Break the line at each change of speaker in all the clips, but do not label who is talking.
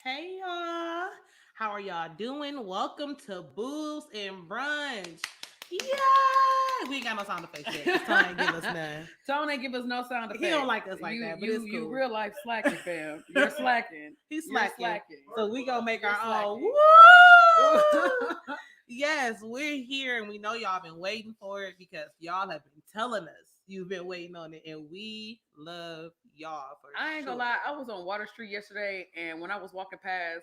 Hey y'all, how are y'all doing? Welcome to Boobs and Brunch. Yeah, we ain't got no sound effects yet. 'Cause Tony ain't give us none.
Tone ain't give us no sound
He don't
effects.
like us like
You
that, but
you
it's
you
cool.
real life slacking, fam. You're slacking.
He's
You're
slacking,
slacking.
so we gonna make
You're
our own.
slacking.
Woo! Yes, we're here, and we know y'all been waiting for it because y'all have been telling us you've been waiting on it, and we love y'all for
I ain't gonna
sure.
lie. I was on Water Street yesterday, and when I was walking past,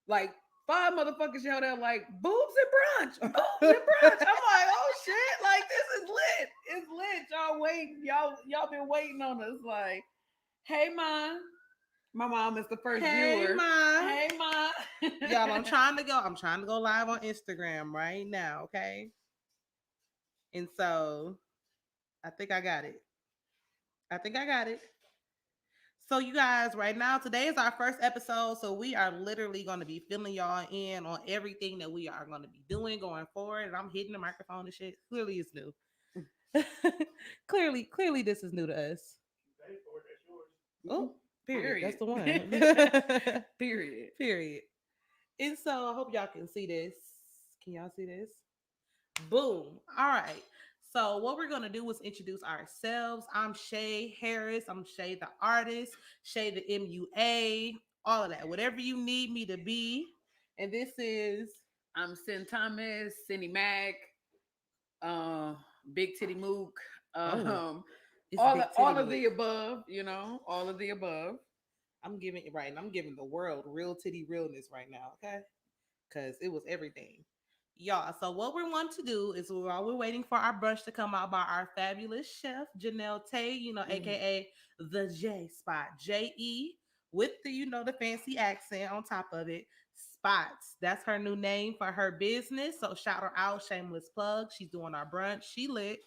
like five motherfuckers yelled out like "boobs and brunch, boobs and brunch." I'm like, oh shit, like this is lit. It's lit. Y'all waiting. Y'all been waiting on us. Like, hey mom. My mom is the first
Hey,
viewer.
mom.
Hey mom.
Y'all, I'm trying to go live on Instagram right now, okay? And so I think I got it. I think I got it. So you guys, right now, today is our first episode. So we are literally going to be filling y'all in on everything that we are going to be doing going forward. And I'm hitting the microphone and shit. Clearly it's new. clearly this is new to us. Oh, period. That's
Period.
the one.
Period.
Period. And so I hope y'all can see this. Can y'all see this? Boom. All right. So what we're gonna do is introduce ourselves. I'm Shay Harris. I'm Shay the artist, Shay the MUA, all of that. Whatever you need me to be. And this is
I'm Sin Thomas, Cindy Mac, uh, Big Titty Mook,
oh,
um,
it's Big Titty
all of
Mook.
the above. All of the above.
I'm giving it right, and I'm giving the world real titty realness right now, okay? Because it was everything. Y'all, so what we want to do is while we're waiting for our brunch to come out by our fabulous chef, Janelle Tay,
Mm.
aka the J Spot, J-E, with the fancy accent on top of it. Spots. That's her new name for her business. So shout her out, shameless plug. She's doing our brunch. She lit.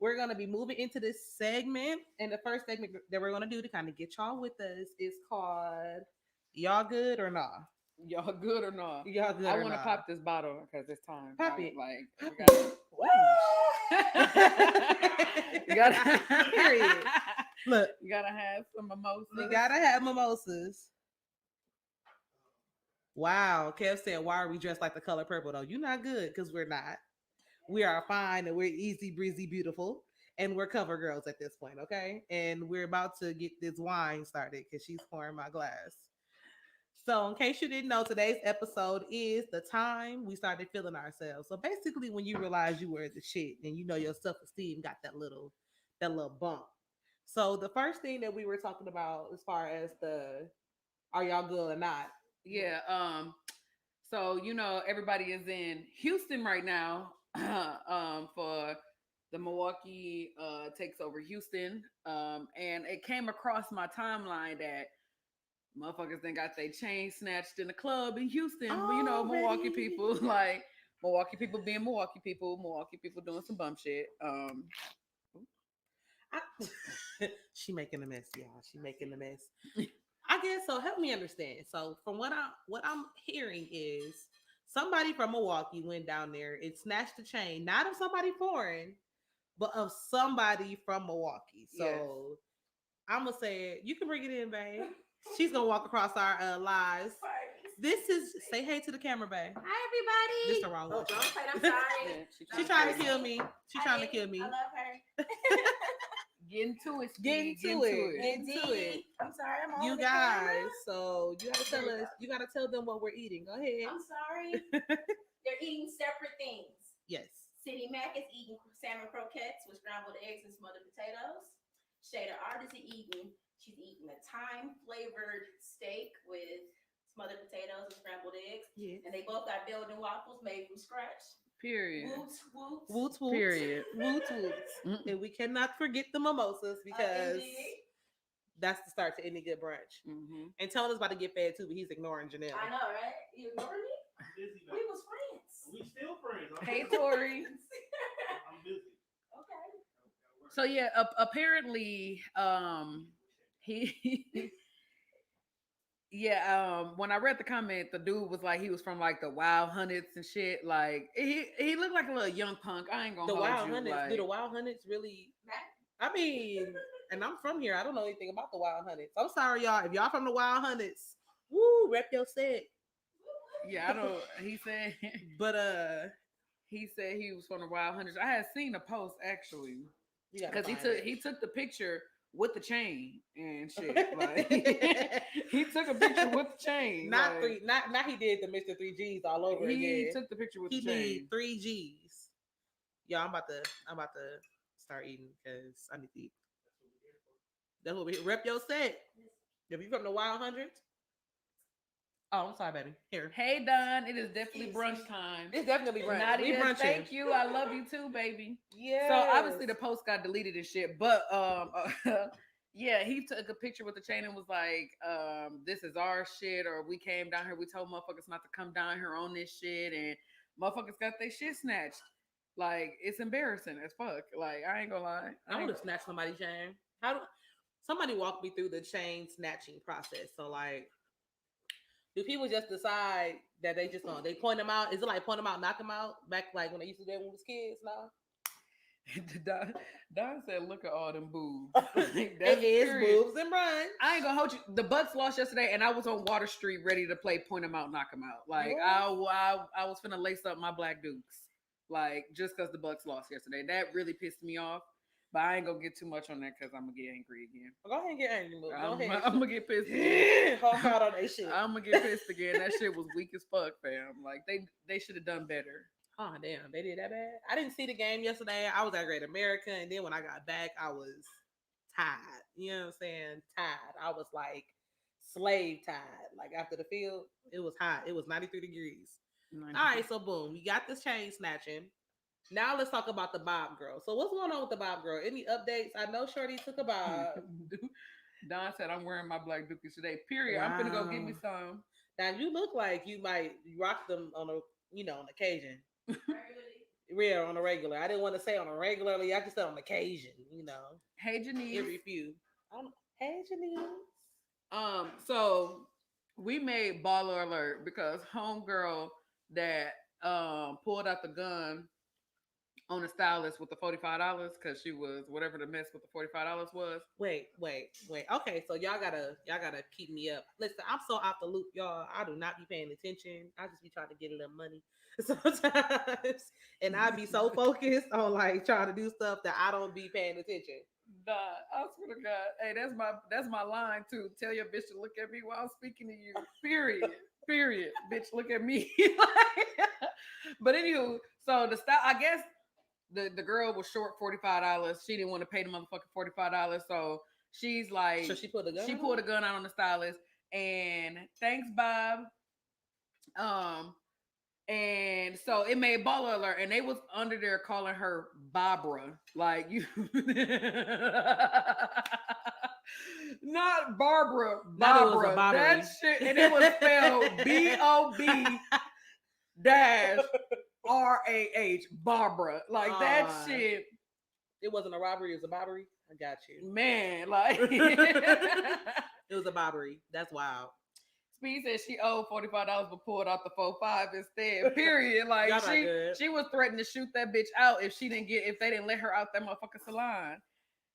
We're gonna be moving into this segment. And the first segment that we're gonna do to kind of get y'all with us is called Y'all Good or Nah?
Y'all good or not?
Y'all good
I
or
want to
nah?
pop this bottle because it's time.
Pop it.
Like
Pop
we
it.
gotta. you gotta.
Period. Look,
you gotta have some mimosas.
we gotta have mimosas. Wow. Kev said, why are we dressed like the color purple though? You're not good because we're not. We are fine and we're easy breezy beautiful. And we're cover girls at this point, okay? And we're about to get this wine started because she's pouring my glass. So, in case you didn't know, today's episode is the time we started feeling ourselves. So, basically, when you realize you were the shit and you know your self esteem got that little bump. So, the first thing that we were talking about as far as the are y'all good or not?
Yeah. So everybody is in Houston right now for the Milwaukee takes over Houston. And it came across my timeline that motherfuckers then got their chain snatched in the club in Houston. But Milwaukee
Already.
people like Milwaukee people being Milwaukee people doing some bum shit.
She making a mess, y'all. She making a mess. I guess so. Help me understand. So from what I'm hearing is somebody from Milwaukee went down there and snatched the chain, not of somebody foreign, but of somebody from Milwaukee.
Yes.
So I'm gonna say it. You can bring it in, babe. She's gonna walk across our lives. This is say hey to the camera, babe.
Hi, everybody.
This the wrong
Oh,
one.
don't fight. I'm sorry.
Yeah,
She trying to kill me. She trying to kill me.
I love her.
Getting to it,
Get
Steve.
into it. Get into it.
Indeed. I'm sorry. I'm on
You
the
guys,
camera.
so you gotta tell us. You gotta tell them what we're eating. Go ahead.
I'm sorry. They're eating separate things.
Yes.
City Mac is eating salmon croquettes with scrambled eggs and smothered potatoes. Shada Art is eating. She's eating a thyme flavored steak with smothered potatoes and scrambled eggs.
Yeah.
And they both got building waffles made from scratch.
Period.
Woots, woots.
Woots woots.
Period.
Woots woots.
Mm.
And we cannot forget the mimosas because
Indeed.
that's the start to any good brunch.
Mm-hmm.
And Tony's about to get fed too, but he's ignoring Janelle.
I know, right? You ignore me?
I'm busy,
We
baby.
was friends.
We still friends.
Hey, Tori.
I'm busy.
Okay.
So yeah, apparently, he, yeah, when I read the comment, the dude was like he was from like the Wild Hundreds and shit. Like he looked like a little young punk. I ain't gonna
The
hold
Wild
you.
Hundreds.
Like,
Do the Wild Hundreds really?
Mac?
I mean, and I'm from here. I don't know anything about the Wild Hundreds. I'm sorry, y'all. If y'all from the Wild Hundreds, Woo, rep your set.
Yeah, I don't. He said
But
he said he was from the Wild Hunters. I had seen the post actually
you gotta
because
find
he
it.
took the picture with the chain and shit. Like he took a picture with the chain.
Not
Like
three, not he did the Mr. Three G's all over
he
again.
took the picture with
He
the
need
chain.
3 G's. Yeah, I'm about to start eating because I need to eat. That's what we rep your set. If you from the Wild Hundreds, oh, I'm sorry, baby. Here,
Hey Don, it is definitely brunch time.
it's definitely brunch. We
Nadia,
brunching.
thank you. I love you too, baby.
Yeah.
So obviously the post got deleted and shit, but yeah, he took a picture with the chain and was like, this is our shit, or we came down here, we told motherfuckers not to come down here on this shit, and motherfuckers got their shit snatched. Like it's embarrassing as fuck. Like I ain't gonna lie.
I would have snatched somebody's chain. How do somebody walk me through the chain snatching process? So like, do people just decide that they just gonna they point them out? Is it like point them out, knock them out? Back like when they used to do that when we was kids? No.
Don said, "Look at all them boobs."
It is boobs and brunch.
I ain't gonna hold you. The Bucks lost yesterday, and I was on Water Street ready to play point them out, knock them out. Like I was finna lace up my black dukes, like just because the Bucks lost yesterday. That really pissed me off. But I ain't gonna get too much on that because I'm gonna get angry again.
Go ahead and get angry. Go ahead.
I'm gonna get pissed again.
Hawk out on that shit.
I'm gonna get pissed again. That shit was weak as fuck, fam. Like they should have done better.
Oh damn, they did that bad. I didn't see the game yesterday. I was at Great America, and then when I got back, I was tired. You know what I'm saying? Tired. I was like slave tired. Like after the field, it was hot. It was 93 degrees.
90.
All right, so boom, we got this chain snatching. Now let's talk about the Bob girl. So what's going on with the Bob girl? Any updates? I know Shorty took a Bob.
Don said I'm wearing my black dookies today. Period. I'm gonna go get me some.
Now you look like you might rock them on on occasion. Real on a regular. I didn't want to say on a regularly. I just said on occasion.
Hey Janice.
Every few. I don't know. Hey Janice.
So we made baller alert because homegirl that pulled out the gun on the stylist with the $45 because she was whatever the mess with the $45 was.
Wait. Okay, so y'all gotta keep me up. Listen, I'm so off the loop, y'all. I do not be paying attention. I just be trying to get a little money sometimes, and I be so focused on like trying to do stuff that I don't be paying attention.
Nah, I swear to God. Hey, that's my line too. Tell your bitch to look at me while I'm speaking to you. Period. Bitch, look at me. But anywho, so the style, I guess the girl was short $45. She didn't want to pay the motherfucking $45. So she's like,
so she pulled a gun.
She pulled a gun out on the stylist. And thanks, Bob. And so it made baller alert, and they was under there calling her Barbara, like you, not Barbara, Barbara. That shit, and it was spelled BOB dash RAH, Barbara. Like that shit.
It wasn't a robbery; it was a bobbery. I got you,
man. Like
it was a bobbery. That's wild.
Speed said she owed $45 but pulled out the 4-5 instead. Period. Like she was threatening to shoot that bitch out if they didn't let her out that motherfucking salon.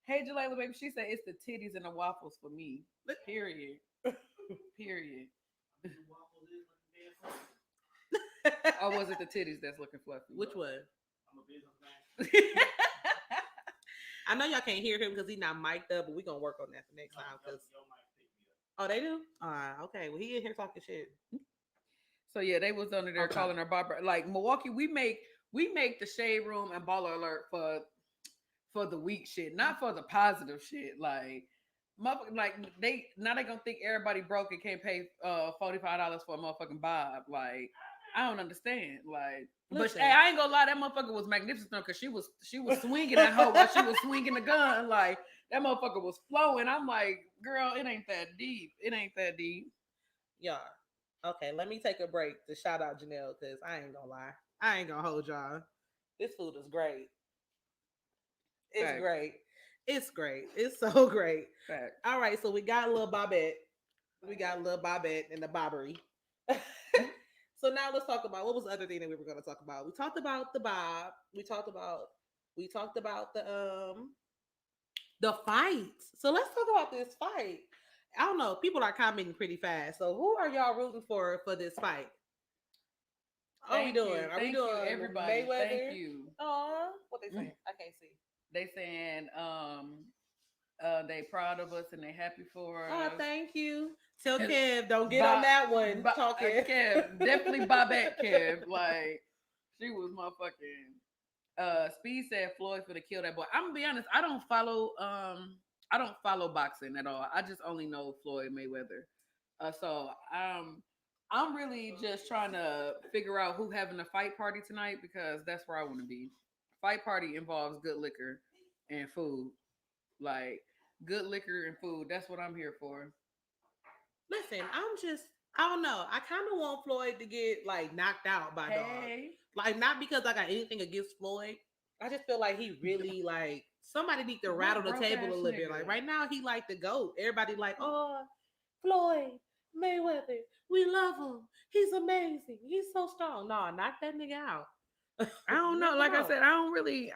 Hey Jalila, baby, she said it's the titties and the waffles for me. Period. Period. Or was it the titties that's looking fluffy?
Which one? I know y'all can't hear him because he's not mic'd up, but we're gonna work on that for next time. Oh, they do? Okay. Well, he in here talking shit.
So yeah, they was under there calling her Barbara. Like Milwaukee, we make the shade room and baller alert for the weak shit, not for the positive shit. Like they gonna think everybody broke and can't pay $45 for a motherfucking bob. Like I don't understand. Like, listen. But hey, I ain't gonna lie, that motherfucker was magnificent because she was swinging that hoe while she was swinging the gun. Like that motherfucker was flowing. I'm like, girl, it ain't that deep. It ain't that deep.
Yeah. Okay, let me take a break to shout out Janelle because I ain't gonna lie. I ain't gonna hold y'all. This food is great. It's Fact. Great. It's great. It's so great. Fact. All right, so we got a little Bobette. We got a little Bobette and the Bobbery. So now let's talk about what was the other thing that we were going to talk about. We talked about the Bob. We talked about the fights. So let's talk about this fight. I don't know. People are commenting pretty fast. So who are y'all rooting for this fight? What are we
Thank you.
doing? Are we
Thank you,
doing
everybody.
Mayweather?
Thank you.
Aw, what they saying? I can't see.
They saying they proud of us and they happy for
Oh,
us.
thank you. Tell
And
Kev, don't get on
Bob,
that one talking.
Kev, definitely Bobette Kev. Like she was motherfucking. Speed said Floyd for to kill that boy. I'm gonna be honest. I don't follow boxing at all. I just only know Floyd Mayweather. So I'm really just trying to figure out who having a fight party tonight because that's where I want to be. Fight party involves good liquor and food. Like good liquor and food. That's what I'm here for.
Listen, I don't know. I kind of want Floyd to get like knocked out by dog.
Hey.
Like not because I got anything against Floyd. I just feel like he really like somebody need to rattle the table a little bit. Like right now he like the GOAT. Everybody like, oh, Floyd Mayweather, we love him. He's amazing. He's so strong. No, knock that nigga out.
I don't know. Like I said, I don't really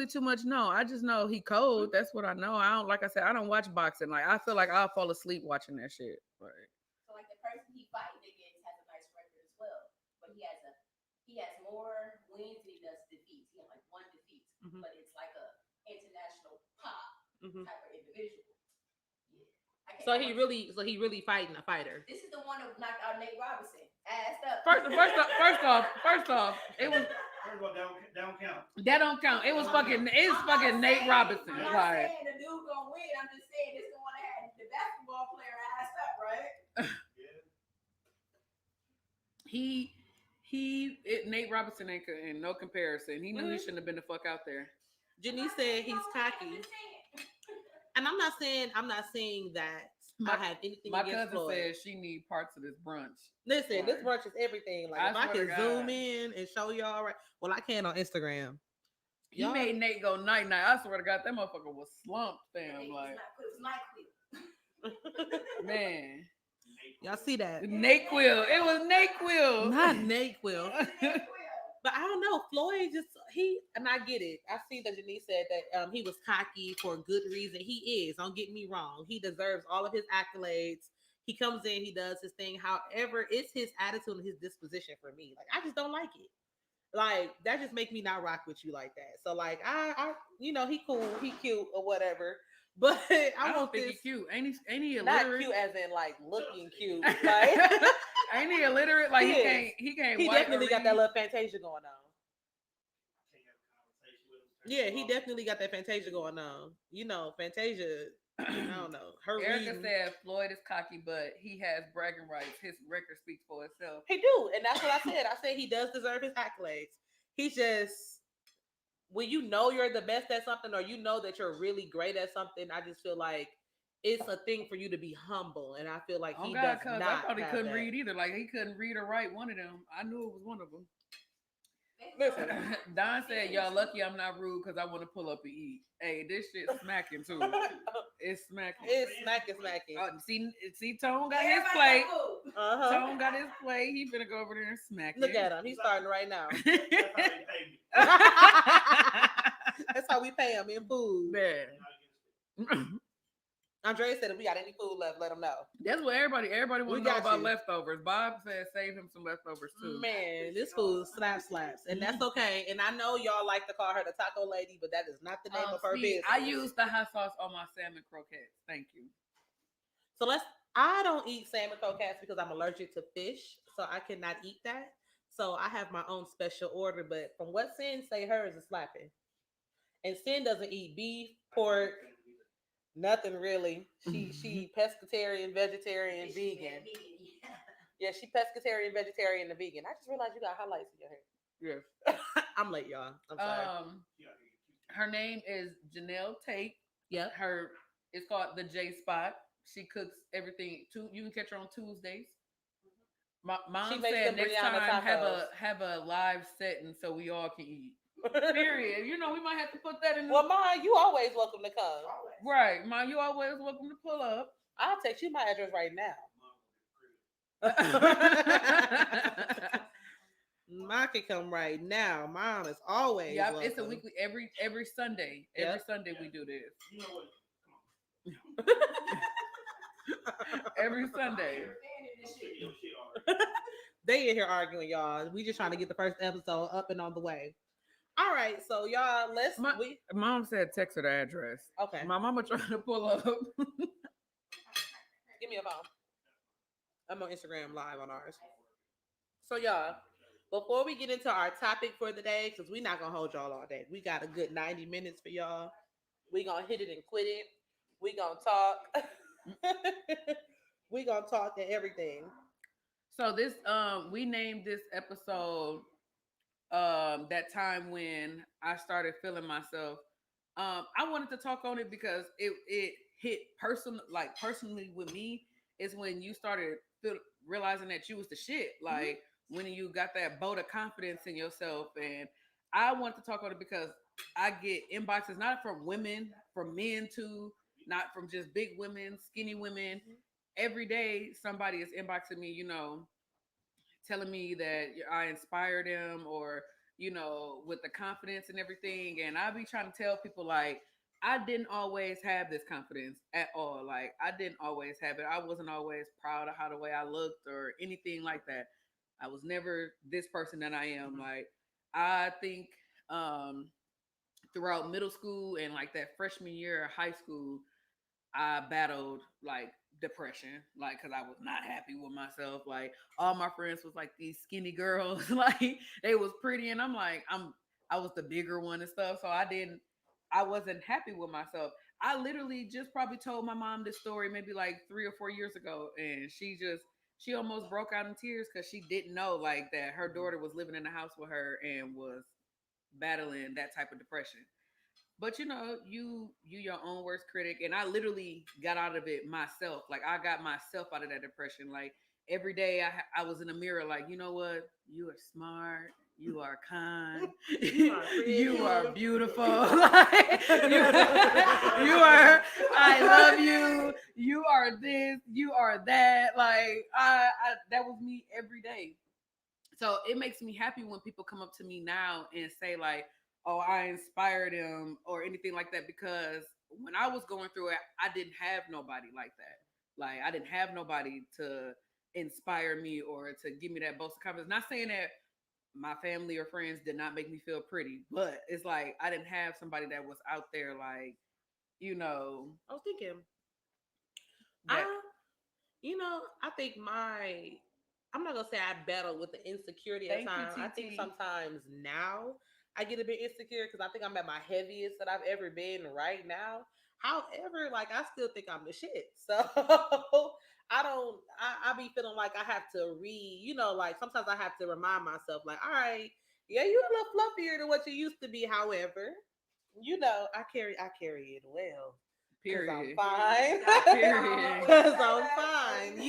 too much know. I just know he cold. That's what I know. I don't like I said, I don't watch boxing. Like I feel like I'll fall asleep watching that shit. Right.
So like the person he fighting against has a nice record as well, but he has more wins than he does defeats. He has like one defeat, but it's like a international pop type of individual. Yeah.
So he really fighting a fighter.
This is the one that knocked out Nate Robinson. Assed up.
First off, it was
First of all, that don't count.
that don't count. It's fucking Nate Robinson.
I'm not
Like
saying the dude gonna win. I'm just saying this the one that had the basketball player assed up, right?
Yeah.
Nate Robinson ain't in no comparison. He knew he shouldn't have been the fuck out there.
Janice said he's cocky. And I'm not saying that I have anything
My
against
cousin
Floyd.
said she need parts of this brunch.
Listen, this brunch is everything. Like
I
if I
swear to
can zoom
God.
in and show y'all right. Well, I can on Instagram.
He
Y'all-
made Nate go night night. I swear to God, that motherfucker was slumped, fam.
It
Like
was NyQuil.
man,
Y'all see that?
Nate Quill. It was Nate Quill.
Not Nate Quill. But I don't know. Floyd and I get it. I see that Janice said that he was cocky for a good reason. He is. Don't get me wrong. He deserves all of his accolades. He comes in, he does his thing. However, it's his attitude and his disposition for me. Like I just don't like it. Like that just make me not rock with you like that. So like I he cool, he cute or whatever. But
I don't think he's cute. Ain't he illiterate?
not cute as in like looking cute. Like
ain't he illiterate? Like
He
he can't.
he
wipe
definitely
or
got that
read?
little Fantasia going on. Yeah, he definitely got that Fantasia going on. Fantasia. I don't know. Her
Erica
reading.
said Floyd is cocky, but he has bragging rights. His record speaks for itself.
He do, and that's what I said. I said he does deserve his accolades. He's just when you know you're the best at something, or you know that you're really great at something. I just feel like it's a thing for you to be humble, and I feel like he does not.
I thought he
have
couldn't
that.
read either. Like he couldn't read or write one of them. I knew it was one of them.
Listen,
Don said, "Y'all lucky I'm not rude because I want to pull up and eat." Hey, this shit smacking too. It's smacking.
it's smacking.
See, Tone got his plate.
Uh-huh.
Tone got his plate. He finna go over there and smack
Look
it.
at him. He's starting right now. That's how we pay him in food.
Man.
Andre said if we got any food left, let him know.
That's what everybody want to know
got
about
you.
leftovers. Bob said save him some leftovers too.
Man, this food slaps, and that's okay. And I know y'all like to call her the taco lady, but that is not the name of her business.
I use the hot sauce on my salmon croquettes. Thank you.
So I don't eat salmon croquettes because I'm allergic to fish, so I cannot eat that. So I have my own special order. But from what Sin say, hers is slapping. And Sin doesn't eat beef, pork, nothing really. She pescatarian, vegetarian, vegan. Yeah, she pescatarian, vegetarian, and vegan. I just realized you got highlights in your hair.
Yes.
I'm late, y'all. I'm sorry.
Her name is Janelle Tate.
Yep.
It's called the J Spot. She cooks everything. You can catch her on Tuesdays. Mom
She makes
said
them
next
Brianna
time
tacos.
have a live setting so we all can eat. Period. We might have to put that in.
Well, Ma, you always welcome to come.
Right, Ma, you always welcome to pull up.
I'll text you my address right now. Ma can come right now. Mom is always
Yeah,
welcome.
it's a weekly every Sunday.
Yep.
Every Sunday we do this.
You know what?
Every Sunday.
I'm sick of your shit already.
They in here arguing, y'all. We just trying to get the first episode up and on the way. All right, so y'all,
My mom said text her the address.
Okay.
My mama trying to pull up.
Give me a phone. I'm on Instagram live on ours. So y'all, before we get into our topic for the day, because we're not gonna hold y'all all day. We got a good 90 minutes for y'all. We gonna hit it and quit it. We gonna talk. We gonna talk and everything.
So this we named this episode that time when I started feeling myself. I wanted to talk on it because it hit personally with me is when you started realizing that you was the shit. Like when you got that boat of confidence in yourself. And I wanted to talk on it because I get inboxes not from women, from men too, not from just big women, skinny women. Every day somebody is inboxing me, telling me that I inspire them or, with the confidence and everything. And I be trying to tell people like, I didn't always have this confidence at all. Like I didn't always have it. I wasn't always proud of how the way I looked or anything like that. I was never this person that I am. Like I think throughout middle school and like that freshman year of high school, I battled like depression, like because I was not happy with myself. Like all my friends was like these skinny girls, like they was pretty, and I'm like I was the bigger one and stuff. So I wasn't happy with myself. I literally just probably told my mom this story maybe like 3 or 4 years ago, and she almost broke out in tears because she didn't know like that her daughter was living in the house with her and was battling that type of depression. But you your own worst critic, and I literally got out of it myself. Like I got myself out of that depression. Like every day I was in the mirror like, you know what, you are smart, you are kind, you are beautiful. Like, you are, I love you, you are this, you are that. Like I that was me every day. So it makes me happy when people come up to me now and say like, oh, I inspired them or anything like that, because when I was going through it, I didn't have nobody like that. Like I didn't have nobody to inspire me or to give me that boost of confidence. Not saying that my family or friends did not make me feel pretty, but it's like I didn't have somebody that was out there like,
I was thinking,
that.
I think I'm not gonna say I battle with the insecurity at
Thank you,
times. I think
TT.
sometimes now I get a bit insecure because I think I'm at my heaviest that I've ever been right now. However, like I still think I'm the shit. So I don't. I be feeling like I have to like sometimes I have to remind myself, like, all right, yeah, you a little fluffier than what you used to be. However, I carry it well. Cause I'm
Period.
fine.
Period.
Cause I'm fine.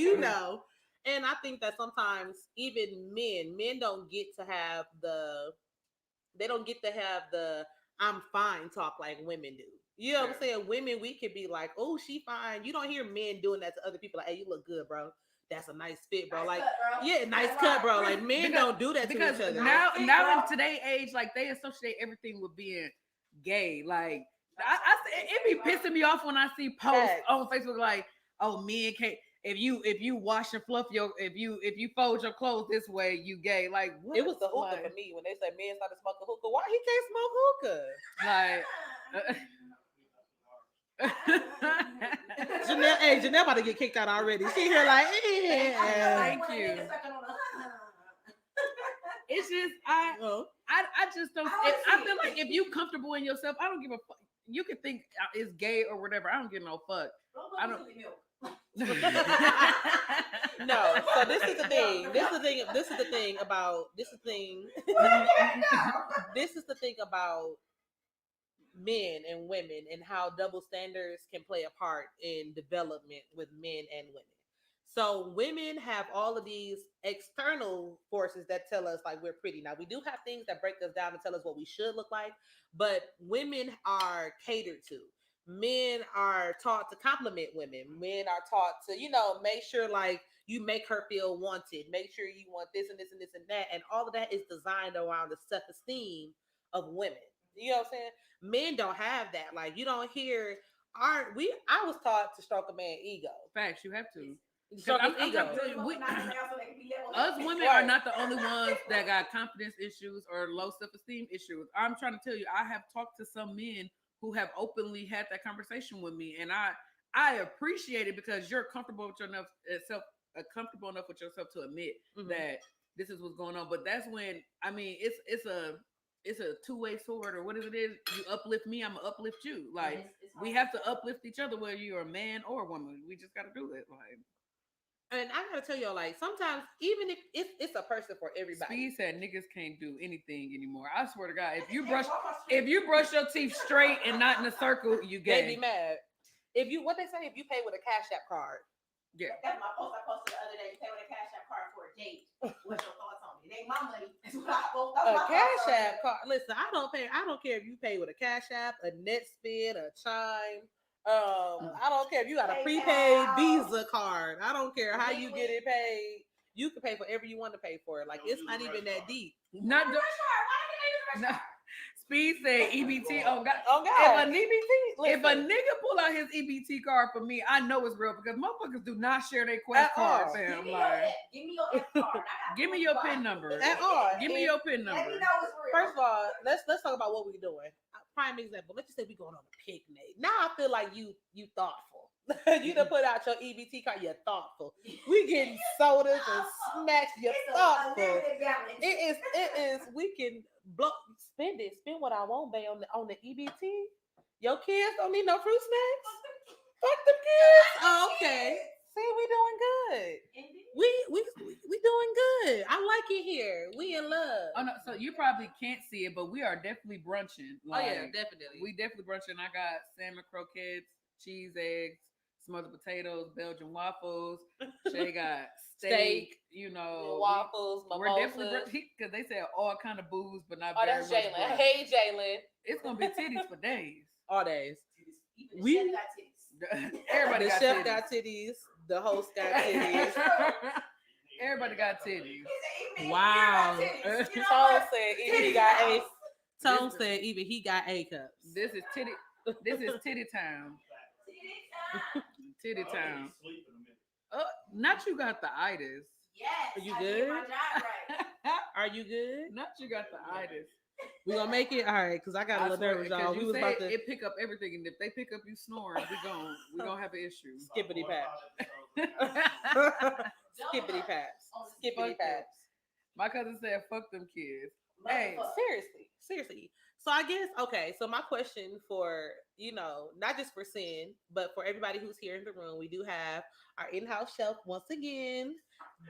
And I think that sometimes even men don't get to have the I'm fine talk like women do. You know what I'm saying? Women, we could be like, oh, she fine. You don't hear men doing that to other people like, hey, you look good, bro. That's a nice fit, bro. Like, yeah, nice cut, bro. Like men don't do that to
Because
each other.
now in today's age, like they associate everything with being gay. Like it be pissing me off when I see posts on Facebook like, oh, men can't, if you wash and fluff your, if you fold your clothes this way, you gay. Like what?
It was the hookah for me when they said men started smoking hookah. Why he can't smoke hookah?
Like
Janelle about to get kicked out already. She here like,
thank you. It's just I just don't. I feel like if you comfortable in yourself, I don't give a fuck. You can think it's gay or whatever. I don't give no fuck. I don't.
No. So this is the thing. This is the thing about. This is the thing about men and women and how double standards can play a part in development with men and women. So women have all of these external forces that tell us like we're pretty. Now we do have things that break us down and tell us what we should look like, but women are catered to. Men are taught to compliment women. Men are taught to, make sure like you make her feel wanted. Make sure you want this and this and this and that. And all of that is designed around the self-esteem of women. You know what I'm saying? Men don't have that. Like you don't hear, I was taught to stroke a man's ego.
Facts, you have to.
Stroke his
I'm
ego.
trying to tell you,
We not around so they can be level
us
headed.
women
Right.
are not the only ones that got confidence issues or low self-esteem issues. I'm trying to tell you, I have talked to some men who have openly had that conversation with me, and I appreciate it because you're comfortable with yourself, comfortable enough with yourself to admit
Mhm.
that this is what's going on. But that's when I mean, it's a two-way sword, or what is it is? You uplift me, I'm gonna uplift you. Like
It's
we
hard.
have to uplift each other, whether you're a man or a woman. We just got to do it. Like
And I gotta tell y'all, like sometimes even if it's a person for everybody.
Speed said, niggas can't do anything anymore. I swear to God, if you brush your teeth straight and not in a circle, you
They
gay.
be mad. If you what they say, if you pay with a Cash App card.
Yeah.
That's my post I posted the other day. You pay with a Cash App card for a date. What's your thoughts on it? It ain't my money. That's what I post. That's
A
my
Cash
thoughts on it.
App card. Listen, I don't care if you pay with a Cash App, a NetSpend, a Chime. I don't care if you got a prepaid
PayPal.
Visa card. I don't care how you get it paid. You can pay for whatever you want to pay for it. Like it's not even that deep.
Not
Why
the,
can't I use the
no.
restaurant?
Speed said EBT. Oh God.
Oh
If
God.
a
listen,
nigga pull out his EBT card for me, I know it's real because motherfuckers do not share their Quest
At
card,
all.
Give
fam.
me your
Like,
F. Give me your F card. I got
give me your PIN number.
at all.
Give me
And
your PIN
Let
number.
me know it's real.
first of all, let's talk about what we're doing. Prime example. Let's just say we going on a picnic. Now I feel like you thoughtful. You done put out your EBT card. You're thoughtful. We getting sodas and snacks. You're
It's a
thoughtful.
limited balance.
It is. We can spend what I want, babe, on the EBT. Your kids don't need no fruit snacks. Fuck them kids. Oh, okay. See, we doing good.
Indeed.
We doing good. I like it here. We in love.
Oh no, so you probably can't see it, but we are definitely brunching.
Oh yeah,
Like,
definitely.
we definitely brunching. I got salmon croquettes, cheese eggs, smothered potatoes, Belgian waffles. Shay got steak. You know,
waffles,
we're definitely
mimosas.
because they said all kind of booze, but not
Oh,
very
that's
much.
Jalen.
brunch.
Hey, Jalen.
It's gonna be titties for days.
All days.
Even the
We-
chef got titties.
Everybody
The
got
chef
titties.
got titties. The host got titties.
Everybody got titties.
Wow. Tone said even he got A. Tone
This-
said even he got A cups.
This is titty. This is titty time. Titty time.
Sleep in a minute.
Not you got the itis.
Yes.
Are you
I
good?
did my job right.
Are you good?
Not you got the itis.
We gonna make it all right because I got a
I
little
swear,
nervous,
'cause
y'all.
you
We was
say
about to
it pick up everything, and if they pick up you snoring, we gonna have an issue.
Skippity skippity paps, skippity
Fuck
paps.
My cousin said, "Fuck them kids."
Hey,
Motherfucker.
seriously. So I guess okay. So my question for not just for Sin, but for everybody who's here in the room, we do have our in-house chef once again,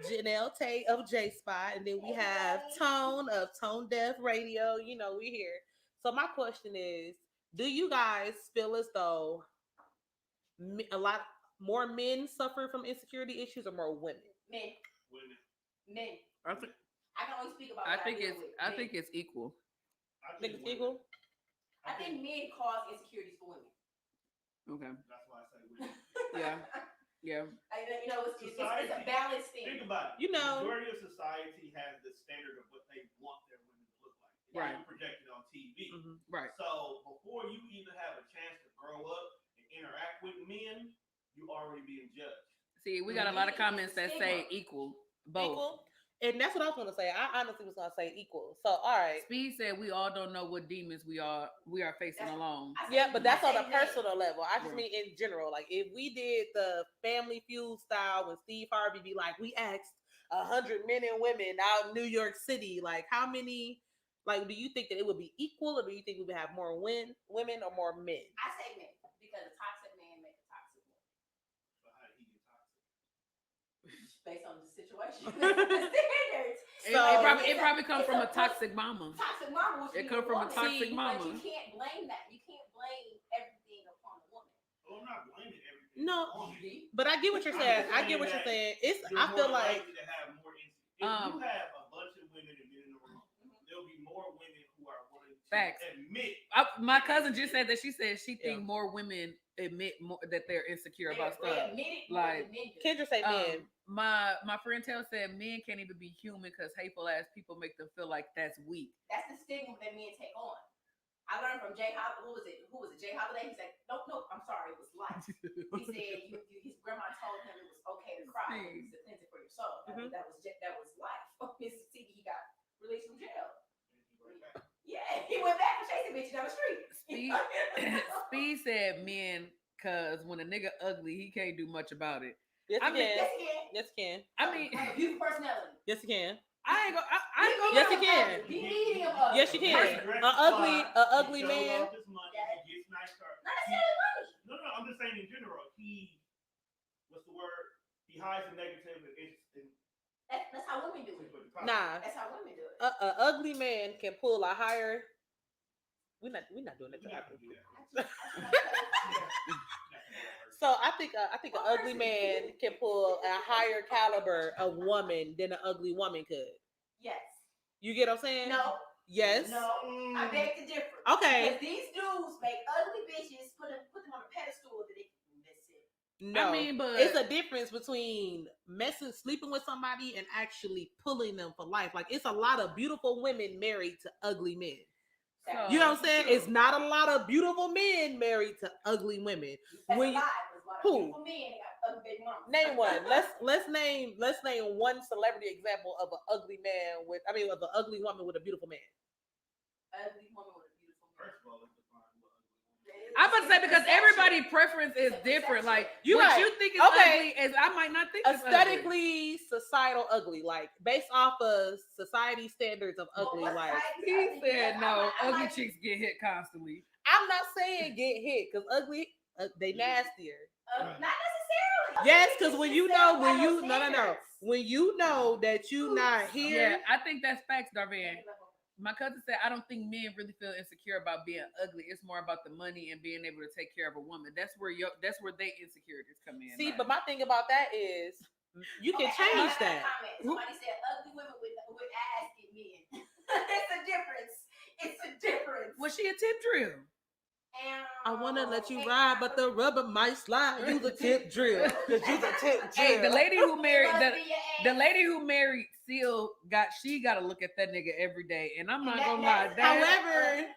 Janelle Tate of J Spot, and then we have Tone of Tone Deaf Radio. We here. So my question is, do you guys feel as though a lot more men suffer from insecurity issues or more women?
Men.
Women.
Men.
I think,
I can only speak about
I
what
think
deal
it's
with.
I
Men.
think it's equal.
Think it's
women.
equal?
I think men cause insecurities for women.
Okay.
That's why I say women.
Yeah. Yeah.
It's a balanced thing.
Think about it.
You know-
the majority of society has the standard of what they want their women to look like.
Right.
It's projected on TV.
Mhm.
Right.
So before you even have a chance to grow up and interact with men, you already being judged.
See, we got a lot of comments that say equal. Both.
Equal? And that's what I was gonna say. I honestly was gonna say equal. So all right.
Speed said we all don't know what demons we are facing
That's-
alone.
I say-
Yeah, but that's
I
on
say
a
men.
personal level. I just
Yeah.
mean in general. Like if we did the Family Feud style when Steve Harvey be like, we asked 100 men and women out in New York City, like how many? Like, do you think that it would be equal, or do you think we would have more women or more men?
I say men because a toxic man makes a toxic woman
So how did he get toxic?
based on the situation. The standards.
It probably comes from a toxic mama.
Toxic mama.
It come from a toxic mama.
But you can't blame that. You can't blame everything upon the woman.
Well, I'm not blaming everything.
No.
on you.
But I get what you're saying. I get what you're saying. It's
You're
I feel
more
like
likely to have more if you have a bunch of women and men in the room, there'll be more women who are willing to
Facts.
admit.
My cousin just said that. She said she think more women admit more that they're insecure about
They
stuff.
admit it more
Like,
than men do.
Kendra say men.
My friend Taylor said men can't even be human because hateful ass people make them feel like that's weak.
That's the stigma that men take on. I learned from Jay Holiday. Who was it? Jay Holiday? He's like, nope. I'm sorry. It was life. He said his grandma told him it was okay to cry. It was a cleanser for your soul.
Mhm.
That was life. Mississippi, he got released from jail. Yeah, he went back and chasing bitches down the street.
Speed said men, cause when a nigga ugly, he can't do much about it.
Yes,
I
he
mean,
can.
Yes, he can.
Yes, he can.
I mean,
Have a beautiful personality.
Yes, he can.
I ain't gonna
Yes,
lie.
he can.
Be medium ugly.
Yes, you can. A ugly man.
He gets nice car.
Not necessarily money.
No, I'm just saying in general. What's the word? He hides the negative and
That's how women do it.
Nah,
That's how women do it.
a ugly man can pull a higher. We're not doing that.
We're not gonna do that.
So I think an ugly man can pull a higher caliber of woman than an ugly woman could.
Yes.
You get what I'm saying?
No.
Yes.
No. I beg to differ.
Okay.
Because these dudes make ugly bitches put them on a pedestal that they can miss it.
No,
I mean, but
it's a difference between sleeping with somebody and actually pulling them for life. Like, it's a lot of beautiful women married to ugly men.
So,
You know what I'm saying? It's not a lot of beautiful men married to ugly women.
That's
When
a lie. There's a lot of
who?
beautiful men that got ugly baby mamas.
Name one. Let's name one celebrity example of an ugly man of an ugly woman with a beautiful man.
Ugly woman with a beautiful man.
First of all, let's define what ugly.
I'm about to say because everybody's preference is different. Like
You
what
right.
you think is
Okay.
ugly is I might not think it's ugly.
Aesthetically, societal ugly, like based off of society standards of ugly.
Well,
Like,
He said no.
I
Ugly
like-
chicks get hit constantly.
I'm not saying get hit because ugly, they nastier.
Not necessarily.
Yes, because when you know
Standards.
when you know that you not here.
Yeah, I think that's facts, Darvan. My cousin said, I don't think men really feel insecure about being ugly. It's more about the money and being able to take care of a woman. That's where they insecurities come in.
See,
like.
but my thing about that is you can
Okay,
change
I got a
that.
comment. Somebody said ugly women with ass get men. It's a difference. It's a difference.
Was she a tip drill?
I want to let you ride, but the rubber might slide. Use a tip drill. Just use a tip drill.
Hey, the lady who married
Must
the
be your ass.
the lady who married Seal got to look at that nigga every day, and I'm not gonna lie.
That-
However,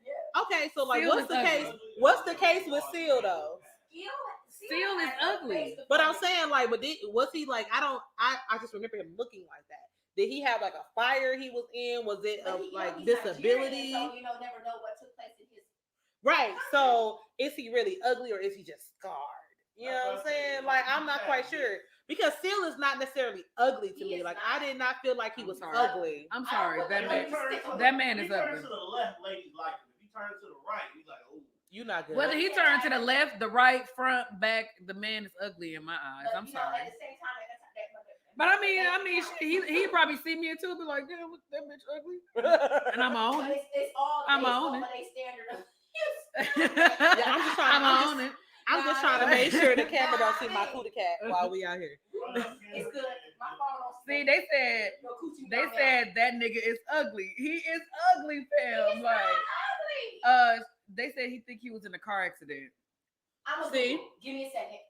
yeah.
okay, so like,
Seal
what's
is
the
ugly.
case? What's the case with Seal though?
Seal is ugly.
But I'm saying, like, was he like? I just remember him looking like that. Did he have like a fire he was in? Was it
But
of
he-
like
he's
disability?
Nigerian, so never know what took place in his.
Right. So is he really ugly or is he just scarred? You know what I'm saying? Like, I'm not quite sure because Seal is not necessarily ugly to
He
me.
is
Like,
not.
I did not feel like he was
I'm sorry.
ugly.
I'm sorry,
I
that
don't
man.
know.
That man is
If he turns
ugly.
to the left, ladies like him. If he turns to the right, he's like, oh.
You not good.
Whether he turned to the left, the right, front, back, the man is ugly in my eyes.
But,
I'm
you know,
sorry.
at the same time,
But I mean, shit, he probably see me too, be like, damn, that bitch ugly, and I'm
But
on it.
it's all
I'm
based
on
on
it.
a standard of
Yeah, I'm just trying.
I'm on it.
I'm just trying to make sure the camera don't see my cootie cat while we out here.
It's good. My phone don't
See, they said
your coochie
they
down
said that nigga is ugly. He is ugly,
there.
fam.
He's
Like,
not ugly.
they said he think he was in a car accident.
I'm a
See?
Google. Give me a second.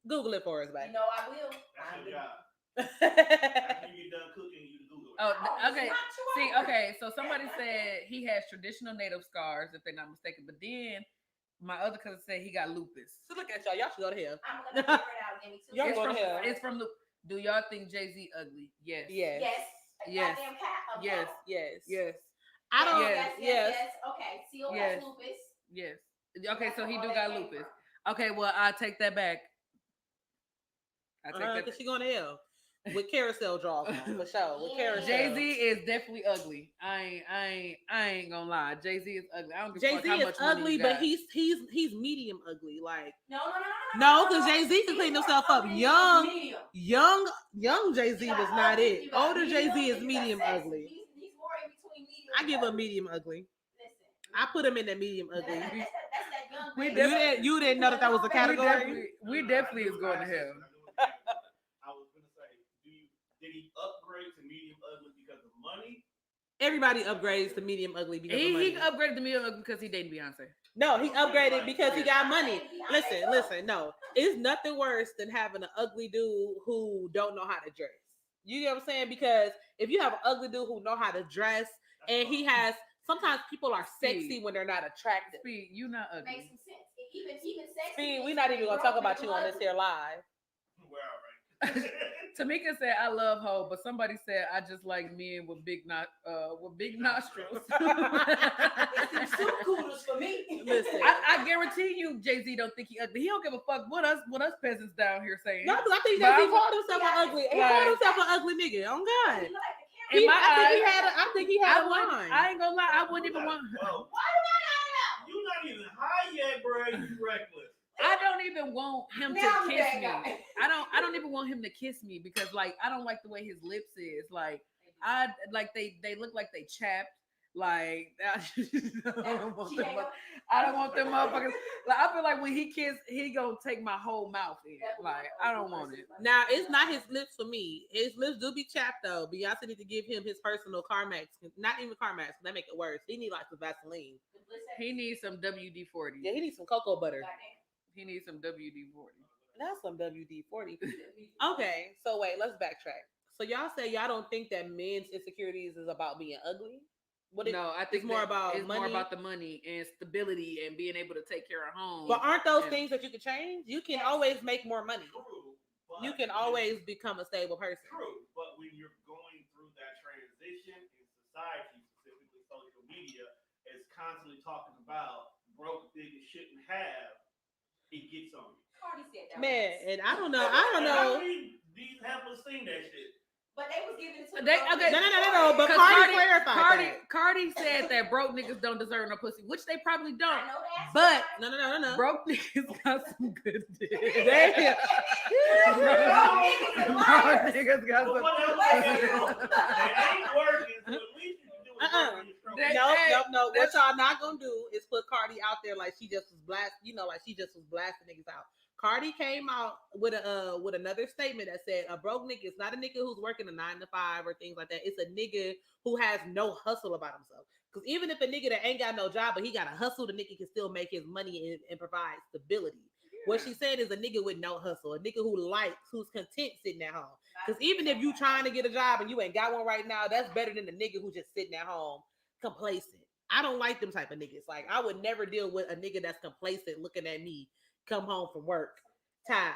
Google it for us,
You
baby.
know I will.
That's
I
your
will.
job. After you get done cooking, you Google it.
Oh,
Oh,
okay.
it's not true.
See, okay. So somebody said he has traditional native scars, if they're not mistaken. But then my other cousin said he got lupus.
So look at y'all. Y'all should go to hell.
I'm gonna figure it out. Give me 2
Y'all
It's
going
from,
to hell.
it's from lupus. Do y'all think Jay-Z ugly? Yes.
Yes.
Yes. A
Yes.
goddamn cat. A
Yes.
cat.
Yes.
Yes.
I don't.
Yes.
Yes.
Okay. Seal
Yes.
has lupus.
Yes. Okay, so he
That's
do
all
got
that came
lupus.
from.
Okay, well I take that back. I take that.
Because she going to hell with carousel draws on, for sure. With
Yeah.
carousel.
Jay-Z is definitely ugly. I ain't gonna lie. Jay-Z is ugly. I don't give a
Jay
fuck
Z
how
is
much money
ugly,
you
but
got.
he's medium ugly. Like,
No,
No, 'cause Jay-Z can
He's
clean
more
himself up.
ugly than
Young.
medium.
young Jay Z
You got
was not
ugly,
it.
you got
Older Jay Z
medium,
is
and you got
medium
sexy.
ugly.
He's more in between medium.
I
and
give
ugly.
him medium ugly.
Listen.
I put him in that medium
That's
ugly.
that young
We
baby.
You didn't know that was a category.
We definitely is going to hell.
I was gonna say, did he upgrade to medium ugly because of money?
Everybody upgrades to medium ugly because of money.
He upgraded the meal because he dated Beyonce.
No, he upgraded because he got money. Listen. No, it's nothing worse than having an ugly dude who don't know how to dress. You know what I'm saying? Because if you have an ugly dude who know how to dress and he has Sometimes people are sexy
Speed.
when they're not attractive.
Speed, you not
Makes
ugly.
some sense. Even sexy.
Speed, we're not even gonna talk about you on this here live.
We're all right.
Tamika said, "I love hoe," but somebody said, "I just like men with big nostrils."
It's them soup coolers for me.
Listen.
I guarantee you, Jay-Z don't think he ugly. He don't give a fuck what us peasants down here saying.
No, because I think
But
that he
I'm-
called himself an ugly. He
Like-
called himself an ugly nigga. Oh God.
You like the camera.
In my
I think he had a
wouldn't-
line.
I ain't gonna lie, I wouldn't even want.
Whoa,
Why do I not know?
you not even high yet, bro. You reckless.
I don't even want him
Now
to
I'm
kiss
that
me.
guy.
I don't even want him to kiss me because like I don't like the way his lips is. Like I like they look like they chapped. Like I don't want them. I don't want them motherfuckers. Like I feel like when he kiss, he gonna take my whole mouth in. Like I don't want it.
Now it's not his lips for me. His lips do be chapped though. Beyonce need to give him his personal Carmex. Not even Carmex. That make it worse. He need like some Vaseline.
He needs some WD-40.
Yeah, he needs some cocoa butter.
He needs some WD-40.
That's some WD-40. Okay, so wait, let's backtrack. So y'all say y'all don't think that men's insecurities is about being ugly?
No, I think
it's more
that
about
it's
money.
more about the money and stability and being able to take care of home.
But aren't those
Yeah.
things that you can change? You can
Yes.
always make more money.
True. But
You can always become a stable person.
True, but when you're going through that transition in society, specifically social media, is constantly talking about broke niggas shouldn't have, it gets on you.
Cardi said that.
Man,
once.
and I don't know.
And how many these heifers seen that shit?
But they was giving it to
They-
the
okay.
No. But
'Cause
Cardi clarified that.
Cardi said that broke niggas don't deserve no pussy, which they probably
I
don't.
know that.
But
No.
broke niggas got some good dick.
Damn.
Broke niggas got
But
some.
what else they got to do? It ain't working, so at least you can do is work on your stroke.
They-
No. What y'all not gonna do is put Cardi out there like she just was like she just was blasting niggas out. Cardi came out with another statement that said a broke nigga is not a nigga who's working a 9 to 5 or things like that. It's a nigga who has no hustle about himself. Because even if a nigga that ain't got no job but he got a hustle, the nigga can still make his money and provide stability. What she said is a nigga with no hustle, a nigga who's content sitting at home. Because even if you trying to get a job and you ain't got one right now, that's better than the nigga who just sitting at home complacent. I don't like them type of niggas. Like I would never deal with a nigga that's complacent looking at me come home from work tired.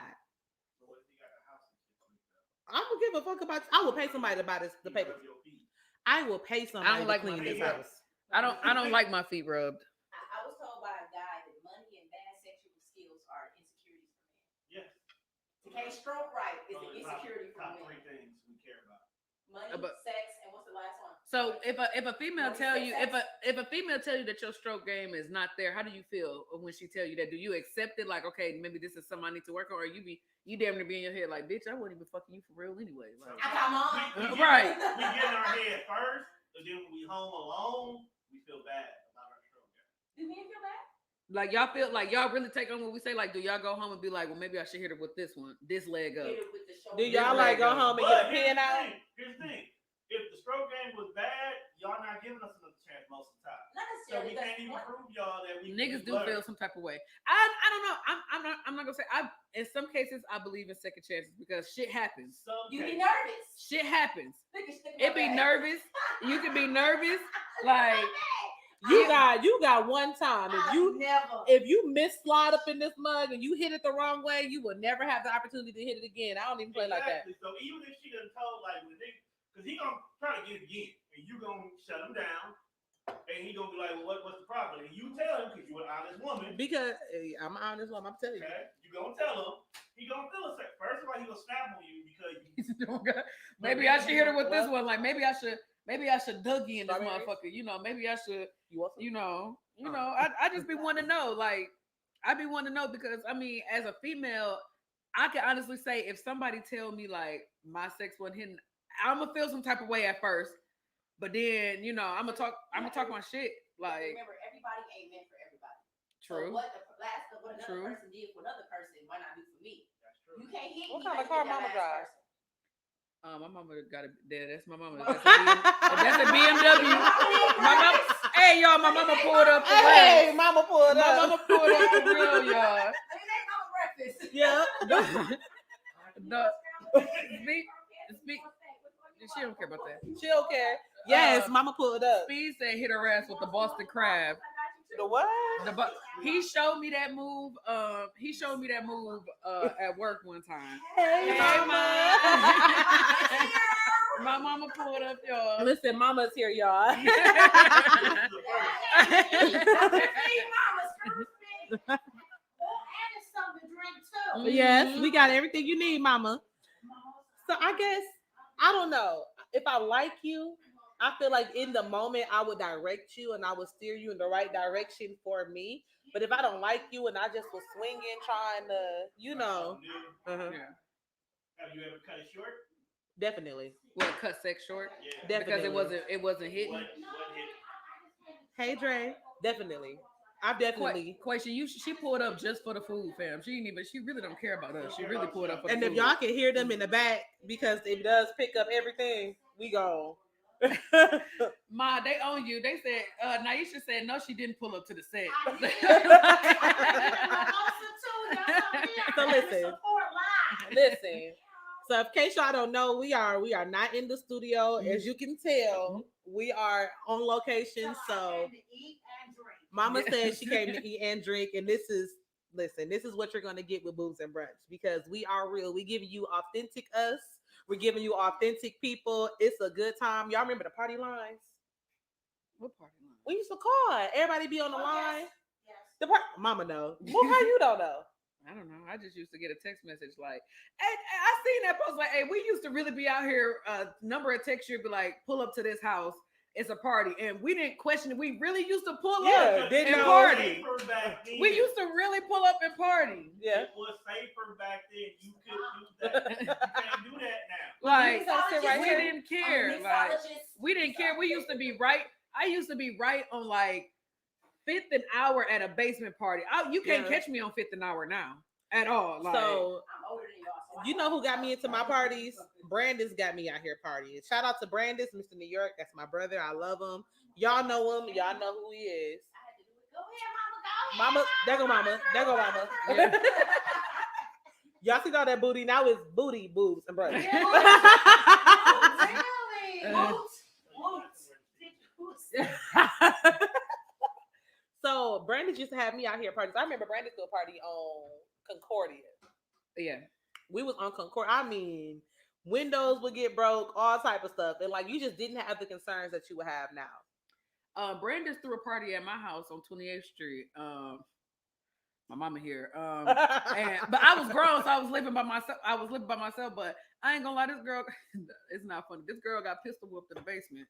So what if you got a house and shit cleaned up?
I don't give a fuck about. I will pay somebody to buy the paper.
Rub your feet.
I will pay somebody
don't like
to clean
my
this
feet rubbed.
house.
I don't like my feet rubbed.
I was told by a guy that money and bad sexual skills are insecurities for men.
Yes.
To can't stroke right is an
Those are
insecurity for
top
men.
3 things we care about.
Money,
But-
sex, and what's the last one?
So if a female
What
tell
is
you
sex?
if a female tell you that your stroke game is not there, how do you feel when she tell you that? Do you accept it like, okay, maybe this is something I need to work on, or you damn near be in your head like, bitch, I wasn't even fucking you for real anyway. Like,
I got mom.
Right.
We get in our head first, and then when we home alone, we feel bad about our stroke game.
Do men feel bad?
like y'all feel like y'all really take on what we say. Like, do y'all go home and be like, well, maybe I should hit her with this leg up?
Hit it with the shoulder.
Do y'all like go home and get a pen out?
Here's the thing. If the stroke game was bad, y'all not giving us another chance most of the time.
Not
So
necessarily.
we can't even prove y'all that we
Niggas do
learn.
feel some type of way. I don't know. I'm not gonna say. In some cases I believe in second chances because shit happens.
Some
You be
cases.
nervous.
Shit happens.
Stick
It be nervous. You can be nervous. Like
You got one time.
Never.
If you miss slide up in this mug and you hit it the wrong way, you will never have the opportunity to hit it again. I don't even play like that.
Exactly. So even if she done told like the nigga, because he gonna try to get it again, and you gonna shut him down, and he gonna be like, well, what's the problem? And you tell him because you an honest woman.
Because I'm an honest woman, I'm telling you.
Okay, you gonna tell him. He gonna feel upset. First of all, he gonna snap on you because
maybe I should hit her with this one. Like maybe I should Dougie in this
Strawberries?
motherfucker. You know, maybe I should.
You want some?
You know. I just be wanting to know. Like I be wanting to know because I mean, as a female, I can honestly say if somebody tell me like my sex wasn't hitting, I'm gonna feel some type of way at first, but then I'm gonna talk my shit. Like
Remember, everybody ain't meant for everybody.
true.
So what another
True.
person did for another person might not do for me.
that's true.
You can't hit
What
me.
kind of
like
car
you did
mama
that last
drives?
person.
My mama got a that's my mama. That's a BMW. My mama, hey y'all, my mama pulled up for
Hey,
real.
mama pulled
My
up.
mama pulled up for real, y'all.
I mean, that's mama breakfast.
Yeah.
No, speak. She don't care about that.
She don't care. Yes, mama pulled up.
Speed said hit her ass with the Boston Crab.
The what?
He showed me that move. He showed me that move at work one time.
Hey, mama.
My mama pulled up, y'all.
Listen, mama's here, y'all. Yes, we got everything you need, mama. So I guess I don't know. If I like you, I feel like in the moment I would direct you and I would steer you in the right direction for me. But if I don't like you and I just was swinging, trying to,
Yeah.
Have you ever cut it short?
Definitely.
Well, cut sex short.
Yeah.
Definitely.
Because it wasn't hitting.
What hit?
Hey, Dre. Definitely. I've definitely.
Question: she pulled up just for the food, fam. She really don't care about us. She really pulled up for the
And
food.
if y'all can hear them in the back, because it does pick up everything, we go.
Ma, they own you. They said, Naisha said, no, she didn't pull up to the set.
So listen. So in case y'all don't know, we are not in the studio. As you can tell, we are on location. So Mama said she came to eat and drink, and this is what you're gonna get with Boobs and Brunch, because we are real. We give you authentic us. We're giving you authentic people. It's a good time. Y'all remember the party lines?
What party line?
We used to call. Everybody be on the line. Yes. Mama know. Well, how you don't know?
I don't know. I just used to get a text message like, hey, I seen that post like, hey, we used to really be out here. Number of texts would be like, pull up to this house. It's a party, and we didn't question it. We really used to pull up and party. We used to really pull up and party.
Yeah,
it was safer back then. You could do that. You can't do that now.
Like we didn't care. Like we didn't care. We used to be right. I used to be right on like 5th and Hour at a basement party. You can't catch me on 5th and Hour now at all. Like,
so you know who got me into my parties? Brandis got me out here partying. Shout out to Brandis, Mr. New York. That's my brother. I love him. Y'all know him. Y'all know who he is.
Go ahead, mama.
Mama, there go mama. There go mama. Yeah. Y'all see all that booty? Now it's booty, boobs, and brunch. So Brandon used to have me out here parties. I remember Brandon threw a party on Concordia.
Yeah,
we was on Concordia. I mean, windows would get broke, all type of stuff, and like you just didn't have the concerns that you would have now.
Brandon threw a party at my house on 28th Street. My mama here. But I was grown, so I was living by myself. But I ain't gonna lie, this girl, it's not funny. This girl got pistol whooped in the basement.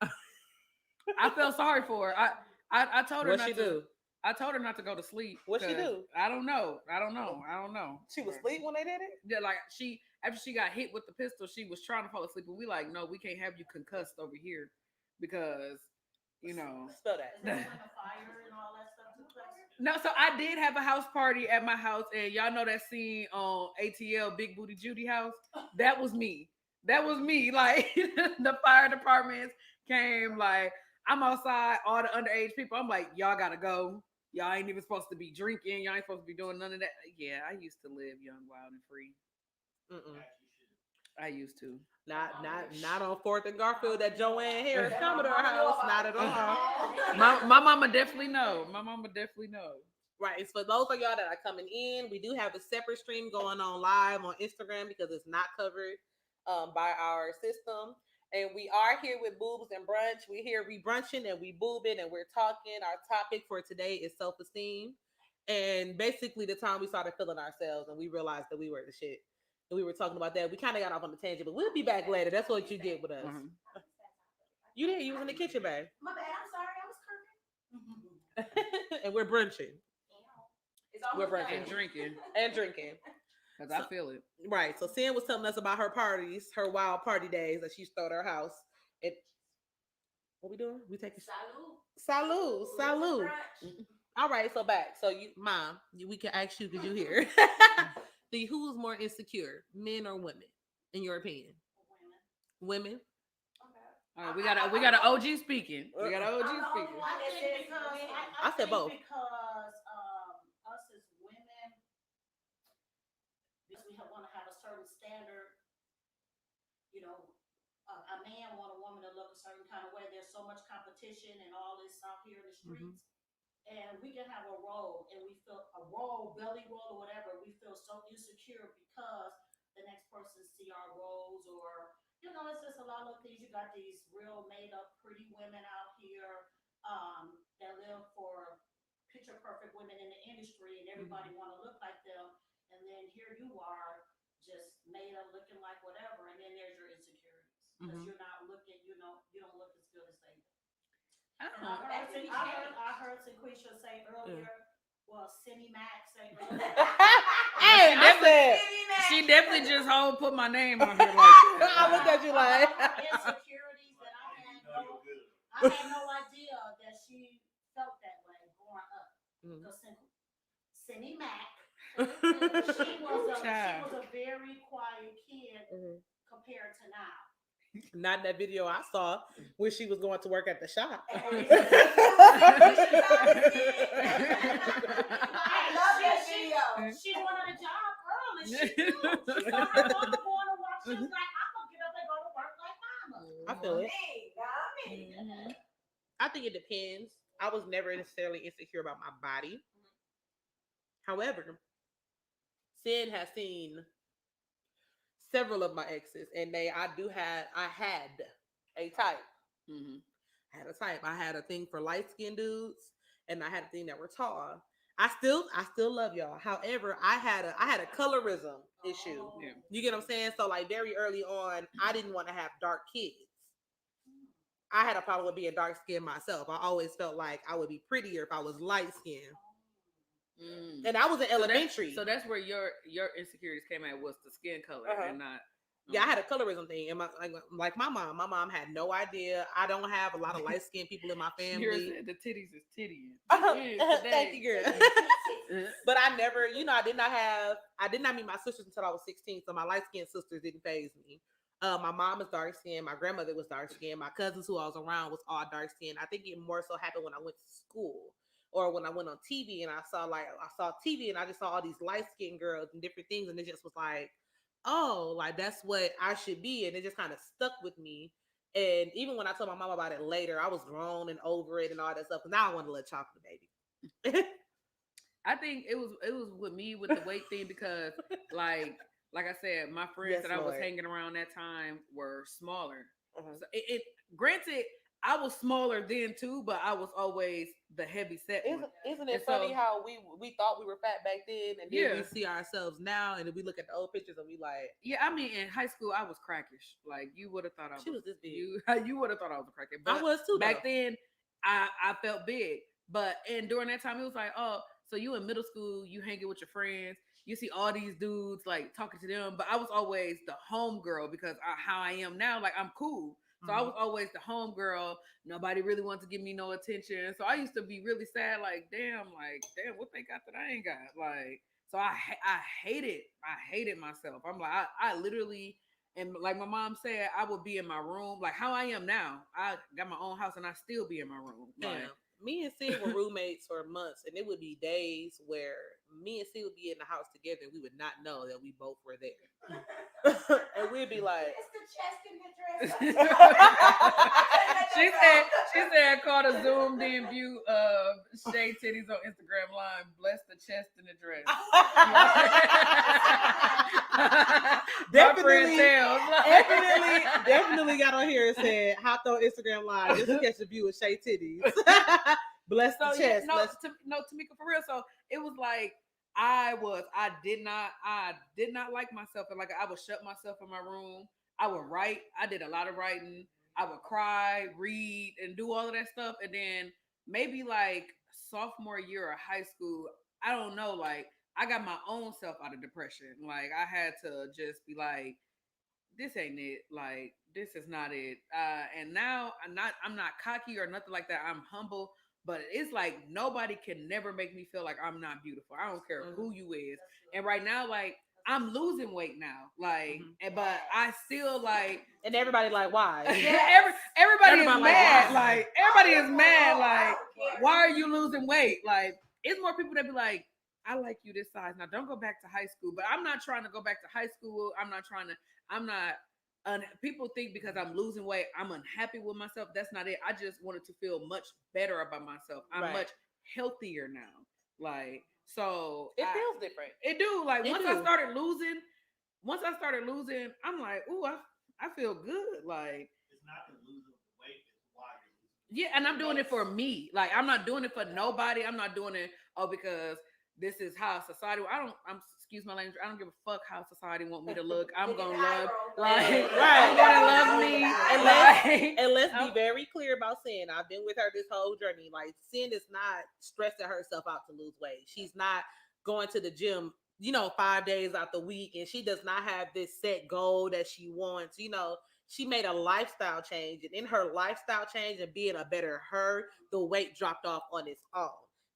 I felt sorry for her. I told her
what
not
she
to.
do?
I told her not to go to sleep.
What she do?
I don't know.
She was asleep when they did it?
Yeah, like after she got hit with the pistol, she was trying to fall asleep. And we like, no, we can't have you concussed over here because, you know.
Spell that.
No, so I did have a house party at my house, and y'all know that scene on ATL, Big Booty Judy house? That was me. Like, the fire departments came, like, I'm outside, all the underage people. I'm like, y'all gotta go. Y'all ain't even supposed to be drinking. Y'all ain't supposed to be doing none of that. Yeah, I used to live young, wild, and free. I used to.
Not on 4th and Garfield at Joanne Harris Commodore House. Not at all.
My mama definitely know.
Right. So for those of y'all that are coming in, we do have a separate stream going on live on Instagram because it's not covered by our system. And we are here with Boobs and Brunch. We're here, we brunching and we boobing and we're talking. Our topic for today is self-esteem. And basically the time we started feeling ourselves and we realized that we were the shit. And we were talking about that. We kind of got off on the tangent, but we'll be back later. That's what you did with us. You did. You was in the kitchen, babe.
My bad. I'm sorry. I was cooking.
And we're brunching. We're brunching.
And drinking. Because I feel it.
Right. So Sam was telling us about her parties, her wild party days that she stole at her house. And what we doing? We taking salute. All right. So back. So you, Mom, we can ask you because you here. Who's more insecure, men or women, in your opinion? Women.
All right, we got an OG speaking.
I said both.
Because us as women, because we want to have a certain standard, you know, a man want a woman to look a certain kind of way. There's so much competition and all this out here in the streets. And we can have a role, and we feel a role, belly roll or whatever. We feel so insecure because the next person see our roles, or it's just a lot of things. You got these real made up, pretty women out here that live for picture perfect women in the industry, and everybody want to look like them. And then here you are, just made up, looking like whatever. And then there's your insecurities because you're not looking, you don't look as good as they do. And I heard Sequisha say earlier, well, Cindy Mac say earlier.
Hey,
she definitely just put my name on here like that.
I looked at you like
insecurities that I had no idea that she felt that way growing up. Because Cindy Mac, she was a very quiet kid compared to now.
not in that video I saw when she was going to work at the shop.
I love that video. She wanted a job early. She saw her mama going to work. She was like, I'm gonna get up and go to work like mama.
I feel it.
Me.
I think it depends. I was never necessarily insecure about my body. However, Sin has seen several of my exes, and I had a type. I had a type. I had a thing for light skinned dudes, and I had a thing that were tall. I still love y'all. However, I had a colorism issue.
Yeah.
You get what I'm saying? So like very early on, I didn't want to have dark kids. I had a problem with being dark skinned myself. I always felt like I would be prettier if I was light skinned. And I was in elementary.
So that's where your insecurities came at, was the skin color and not.
Yeah, I had a colorism thing, and like my mom. My mom had no idea. I don't have a lot of light skinned people in my family.
The titties is tittying.
Thank you, girl. But I never, I did not meet my sisters until I was 16. So my light skinned sisters didn't faze me. My mom is dark skinned. My grandmother was dark skinned. My cousins who I was around was all dark skinned. I think it more so happened when I went to school. Or when I went on TV and I saw TV and I just saw all these light skinned girls and different things, and it just was like, oh, like that's what I should be, and it just kind of stuck with me. And even when I told my mom about it later, I was grown and over it and all that stuff. Because now I want to let chocolate baby.
I think it was with me with the weight thing because like I said, my friends that I was hanging around that time were smaller. So it granted, I was smaller then too, but I was always the heavy set one.
Isn't it funny how we thought we were fat back then, and then we see ourselves now, and then we look at the old pictures and we like,
yeah. I mean, in high school I was crackish. Like you would have thought
she was this big.
You would have thought I was a crackhead. But
I was too.
Back then, I felt big, and during that time it was like, oh, so you in middle school, you hanging with your friends. You see all these dudes like talking to them, but I was always the home girl because how I am now, like I'm cool. So I was always the home girl. Nobody really wanted to give me no attention. So I used to be really sad, like, damn, what they got that I ain't got? Like, so I hated myself. I'm like, I literally, and like my mom said, I would be in my room, like how I am now. I got my own house and I still be in my room. Like,
me and Sid were roommates for months, and it would be days where me and Sid would be in the house together, and we would not know that we both were there. And we'd be like,
it's the chest in the dress.
she said, caught a zoomed in view of Shay Titties on Instagram Live. Bless the chest in the dress.
definitely got on here and said, hopped on Instagram Live just to catch a view of Shay Titties. Bless the chest.
No, Tamika, for real. So it was like I did not like myself, and like I would shut myself in my room. I would write. I did a lot of writing. I would cry, read, and do all of that stuff. And then maybe like sophomore year of high school, I don't know, like I got my own self out of depression. Like I had to just be like, this ain't it. Like this is not it. And now I'm not cocky or nothing like that. I'm humble. But it's like nobody can never make me feel like I'm not beautiful. I don't care who you is. And right now, like I'm losing weight now. Like, but I still like.
And everybody like, why?
Everybody is mad. Like everybody is mad. Like, why are you losing weight? Like, it's more people that be like, I like you this size. Now don't go back to high school. But I'm not trying to go back to high school. I'm not people think because I'm losing weight, I'm unhappy with myself. That's not it. I just wanted to feel much better about myself. I'm
Right.
much healthier now. Like, so
It feels different.
it do. Like
It
once
do.
once I started losing, I'm like, ooh, I feel good. Like,
It's not the losing the weight, it's why you're losing.
yeah, and I'm doing it for me. Like, I'm not doing it for nobody. I'm not doing it because this is how society. I'm excuse my language. I don't give a fuck how society want me to look. I'm gonna love like I'm gonna love me.
And
Like,
let's be very clear about Sin. I've been with her this whole journey. Like, Sin is not stressing herself out to lose weight. She's not going to the gym, 5 days out the week, and she does not have this set goal that she wants. She made a lifestyle change, and in her lifestyle change and being a better her, the weight dropped off on its own.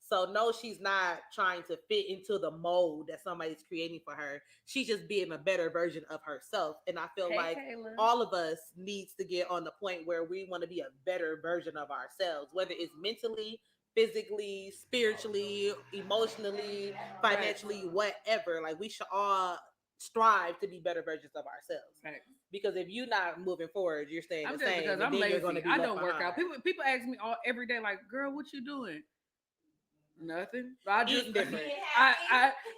So no, she's not trying to fit into the mold that somebody's creating for her. She's just being a better version of herself. And I feel
hey,
like
Kayla.
all of us needs to get on the point where we want to be a better version of ourselves, whether it's mentally, physically, spiritually, emotionally, financially, whatever. Like, we should all strive to be better versions of ourselves.
Right.
Because if you're not moving forward, you're staying
I'm
the
just
same,
because
and
I'm
then
lazy.
you're going to be
I
left
don't work
behind.
out. People ask me all every day, like, girl, what you doing? Nothing. I just
Eating different.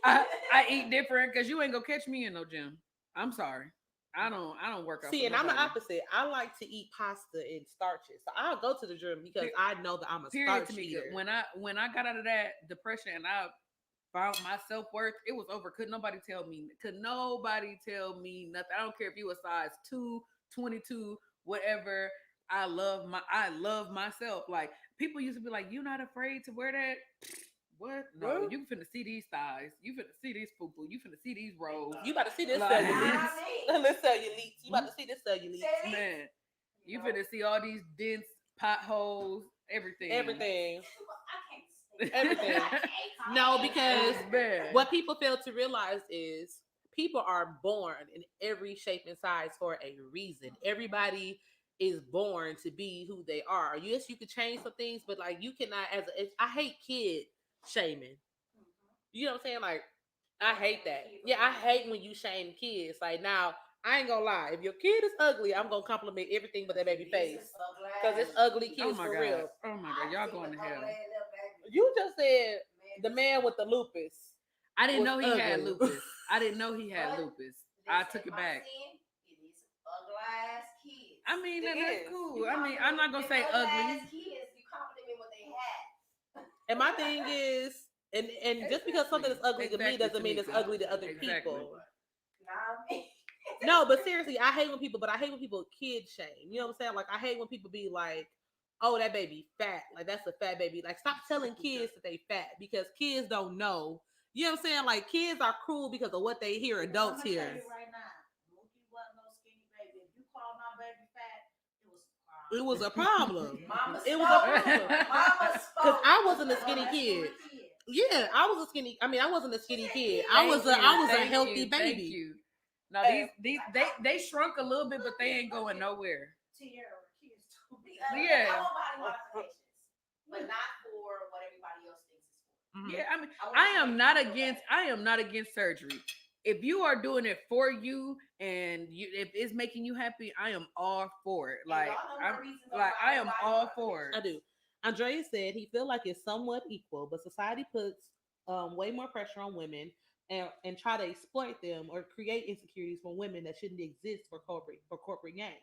I eat different because you ain't gonna catch me in no gym. I'm sorry. I don't work out.
See,
for
and I'm the
nobody.
opposite. I like to eat pasta and starches. So I'll go to the gym because I know that I'm a
Period,
starch
Tamika.
eater.
When I got out of that depression and I found my self worth, it was over. Could nobody tell me? Could nobody tell me nothing? I don't care if you a size 2, 22, whatever. I love myself. Like, people used to be like, "You not afraid to wear that?" What? No,
What?
you finna see these thighs. You finna see these poo poo. You finna see these rolls.
You about to see this
Like-
cellulite. This cellulite. You about to see this cellulite.
Man, you finna see all these dents, potholes, everything.
Everything.
I can't
Everything.
I can't.
No, because
Man.
what people fail to realize is people are born in every shape and size for a reason. Everybody is born to be who they are. Yes, you could change some things, but like, you cannot. I hate kid shaming. You know what I'm saying? Like, I hate that. Yeah, I hate when you shame kids. Like, now, I ain't gonna lie. If your kid is ugly, I'm gonna compliment everything but that baby face. Because it's ugly
Oh
kids
my
for
God.
real.
Oh my God. Y'all going to hell.
You just said the man with the lupus.
I didn't
was
know he had
ugly.
lupus. I didn't know he had
But
lupus. I took it back.
It is ugly ass kids.
I mean,
It
that's
is.
cool. I mean, I'm not gonna say ugly.
Kids, you compliment what they had.
And my thing is, and just because something is ugly to me
Exactly,
doesn't mean it's
Tamika.
ugly to other
Exactly.
people.
Nah,
No, but seriously, I hate when people kid shame. You know what I'm saying? Like, I hate when people be like, "Oh, that baby fat." Like, that's a fat baby. Like, stop telling kids that they fat, because kids don't know. You know what I'm saying? Like, kids are cruel because of what they hear adults
I'm
hear.
tell you right now, Mookie wasn't no skinny baby. If you call my baby fat,
It was a problem.
Mama
It was a
spoke.
problem.
Mama
Because
spoke.
I wasn't a skinny kid. Yeah, I was a skinny. I mean, I wasn't a skinny kid. I was a
Thank
healthy
you,
baby.
Thank you. No,
Hey.
they shrunk a little bit, but they ain't going nowhere.
Tierra, kids too big.
Yeah.
I want body modifications, but not for what everybody else thinks it's for.
Mhm.
Yeah, I mean,
want
I
to
am
make
not
you feel
against.
better.
I am not against surgery. If you are doing it for you and if it's making you happy, I am all for it.
And
Like,
y'all know my
I'm
reasons
like,
why
I am
body
all for
I
it.
do. Andrea said he feel like it's somewhat equal, but society puts way more pressure on women and try to exploit them or create insecurities from women that shouldn't exist for corporate gain.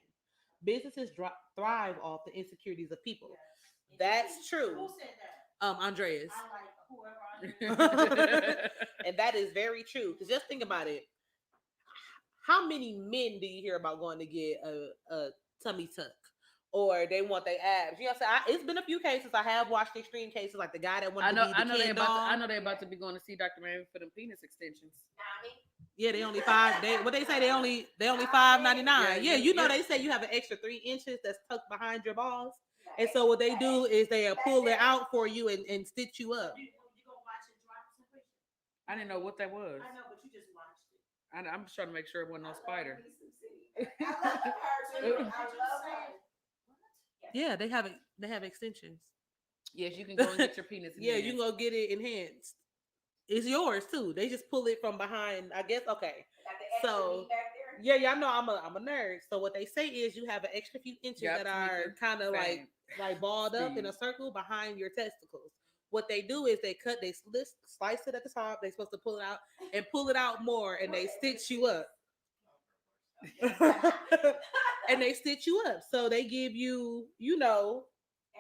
Businesses thrive off the insecurities of people. That's true.
Who said that?
Andreas.
I like whoever I hear.
And that is very true. Because just think about it. How many men do you hear about going to get a tummy tuck? Or they want their abs. You know what I'm saying? It's been a few cases. I have watched extreme cases, like the guy that wanted to be the
I know
Ken doll.
I know they about to be going to see Dr. Man for them penis extensions.
Yeah, they only five. What they say? They only $5.99. Yeah, you know
yeah.
they say you have an extra 3 inches that's tucked behind your balls, and so what they do is they pull it out for you and stitch you up.
You gonna watch it drop some pictures?
I didn't know what that was.
I know, but you just watched it.
I'm just trying to make sure it wasn't no spider.
I love her too. I love her.
Yeah, they have extensions.
Yes, you can go and get your penis.
Yeah, you can go get it enhanced. It's yours too. They just pull it from behind. I guess. Okay.
Got the extra
So-
meat back there.
Yeah, y'all know I'm a nerd. So what they say is you have an extra few inches
Yep,
that are
Tamika.
kind of
Same.
like balled up in a
Steve.
circle behind your testicles. What they do is they slice it at the top. They're supposed to pull it out and pull it out more, and they stitch you up. And they stitch you up. So they give you,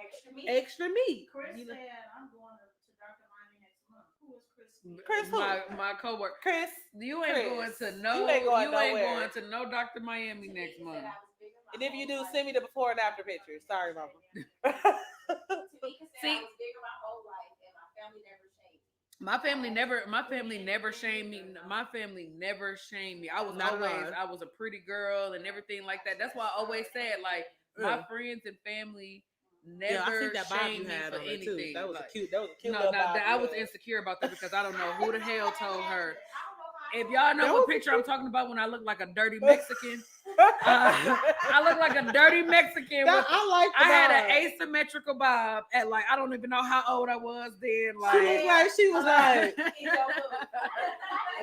Extra meat.
extra meat.
Chris
You know?
said, I'm going to Dr. Miami next month. Who is Chris?
Chris who?
My coworker.
Chris,
You ain't going
Chris,
to no.
you ain't going nowhere.
going to no Dr. Miami next
Tamika
month.
said I was bigger my
And if you
whole
do,
life.
send me the before and after pictures. Sorry, mama.
Tamika said
See-
I was bigger my whole life, and my family never shamed me.
My family never shamed me. My family never shamed me. I was
Not at
always
all.
I was a pretty girl and everything like that. That's why I always said like my
Yeah.
friends and family
Yeah, I
never
think that bob you
shamed me
had
for
on there too.
anything.
That was a
Like,
cute. That was a cute
no,
little
no,
bob.
I
you
was
had.
insecure about that because I don't know who the hell told her.
I
If
don't know
y'all
how
know
That
what
was a
picture I'm
cute-
talking about when I look like a dirty Mexican, I look like a dirty Mexican.
That-
With,
I like.
I had an asymmetrical bob at like I don't even know how old I was then. Like
She was like.
He don't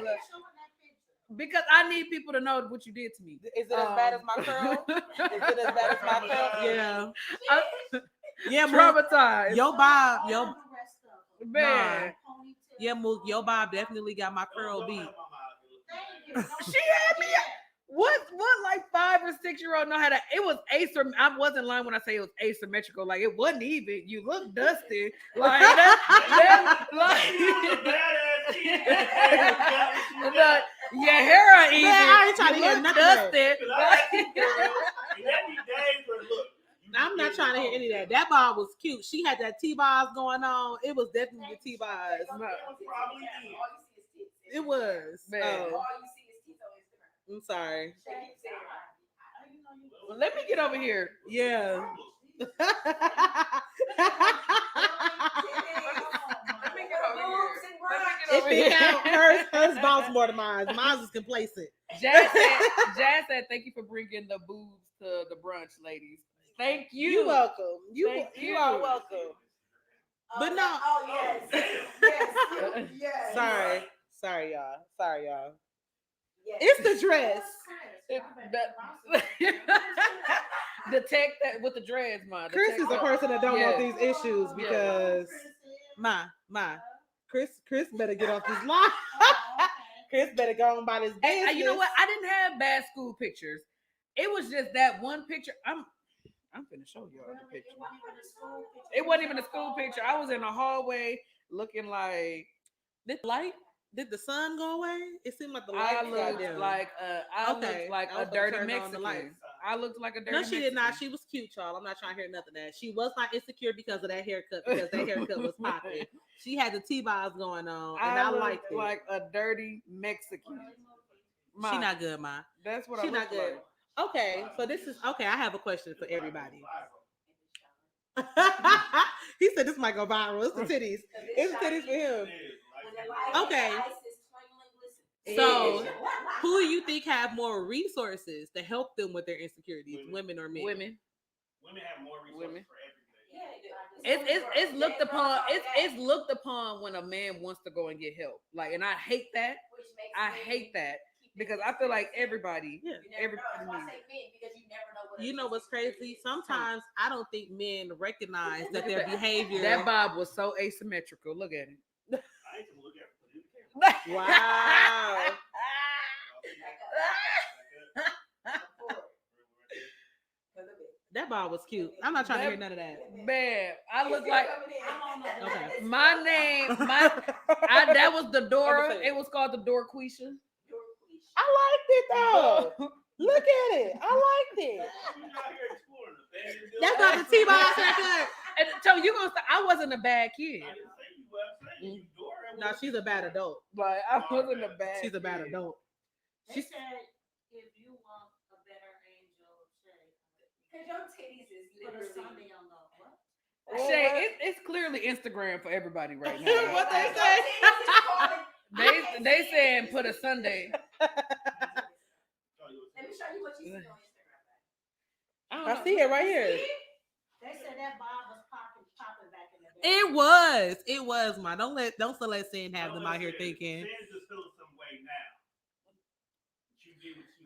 look.
because I need people to know what you did to me.
Is it as bad as my curl? Is it as bad as my curl? Yeah. Yeah, Mook.
Traumatized.
Yo, Bob. Yo,
Man.
yeah, Mook. Yo, Bob definitely got my curl beat.
She had me. What like 5 or 6 year old know how to? It was asymmetrical. I wasn't lying when I say it was asymmetrical. Like it wasn't even. You look dusty. Like that like, look, your hair ain't even.
Man, I ain't trying to
You
hear
look
nothing of that.
dusty.
I'm not trying to hear any of that. That Bob was cute. She had that T-bars going on. It was definitely the T-bars. It was.
Man.
Oh,
All you see is teeth on Instagram.
I'm sorry.
They keep saying
Well, let me get over here.
Yeah. It think out hers bounce more than mine. Mine's is complacent.
Jazz said, "Thank you for bringing the boobs to the brunch, ladies. Thank you.
You're welcome.
Thank
You
you.
are welcome. But no.
Oh yes, yes, yes.
Sorry, y'all.
Yes.
It's the dress.
The tech that with the dreads, man. The
Chris
tech
is a
that-
person that don't want
Yeah.
these issues because Chris better get off this line. Chris better go on by this
Hey,
business.
you know what? I didn't have bad school pictures. It was just that one picture. I'm finna show y'all the picture. It wasn't even a school picture. I was in a hallway looking like
Did the sun go away? It seemed like the
I
lights got
looked
dim.
like
Okay.
looked like
I
a
was gonna
dirty
turn on the
Mexican.
lights.
I looked like a dirty
No, she did not.
Mexican.
She was cute, y'all. I'm not trying to hear nothing of that. She was not insecure because of that haircut, because that haircut was popping. She had the T-bars going on, and I
looked
liked it.
like a dirty Mexican.
She not good, ma.
That's what
She
I
not
look
good.
like.
Okay, so this is okay. I have a question for everybody. He said this might go viral. It's the titties. It's the titties for him. Okay. So, who do you think have more resources to help them with their insecurities, women or men?
Women.
Women have more resources
Women.
for everything.
It's looked upon. It's looked upon when a man wants to go and get help. Like, and I hate that. I hate that because I feel like everybody.
Yeah.
Everybody
You know what's crazy? Sometimes I don't think men recognize that their behavior.
That bob was so asymmetrical. Look at it.
I ain't gonna look at it.
Wow. That ball was cute. I'm not trying to hear none of that.
Man, I look like
Okay.
my name. That was the Dora. It was called the Dorquisha.
I liked it though. Look at it. I liked it. That's not the T-ball haircut.
And so you gonna say I wasn't a bad kid?
No, she's a bad adult.
Like I wasn't a bad.
She's a bad
kid.
adult.
She said, if you want a better angel, say,
Because your titties is
put a
literally.
Sunday on the what?
Shay, it's clearly Instagram for everybody right now.
What they say?
They saying put a Sunday.
Let me show you what you see on Instagram.
I see it right here.
They said that Bob was popping back in the day.
It was, ma. Don't let Sin have them out here thinking.
Sin just feels some way now.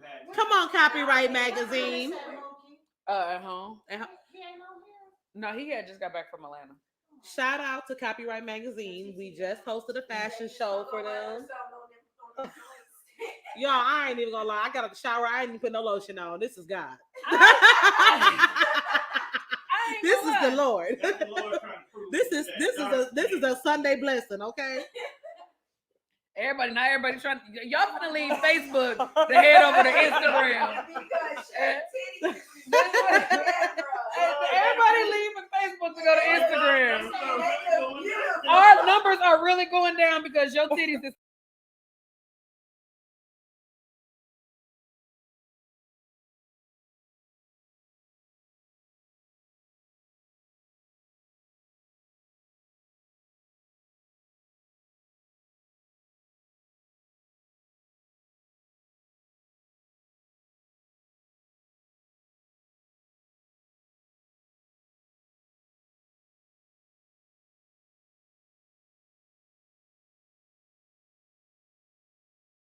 magazine.
Come on, Copyright Magazine.
At home.
And
He ain't on here.
No, he had just got back from Atlanta.
shout out to Copyright Magazine. We just hosted a fashion show for them. Y'all, I ain't even gonna lie. I got out the shower. I ain't even put no lotion on. This is God. This is the Lord.
That's the Lord trying to prove
This is a Sunday blessing, okay?
Not everybody trying. Y'all gonna leave Facebook to head over to Instagram. Everybody leaving Facebook to go to Instagram. Our numbers are really going down because your titties is.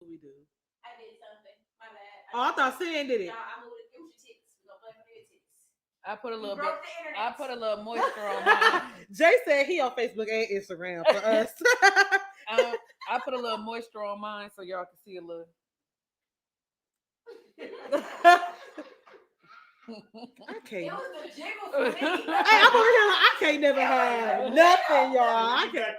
We do.
I did something. My bad.
Oh, I thought Sin did it.
No, I moved it. It was your tits. We're gonna play for your tits.
I put a
You
little bit.
broke the internet.
I put a little moisture on mine.
Jay said he on Facebook and Instagram for us.
I put a little moisture on mine so y'all can see a little.
I can't.
It was the jiggle for me.
Hey, I'm over here like I can't never have nothing, y'all. I can't.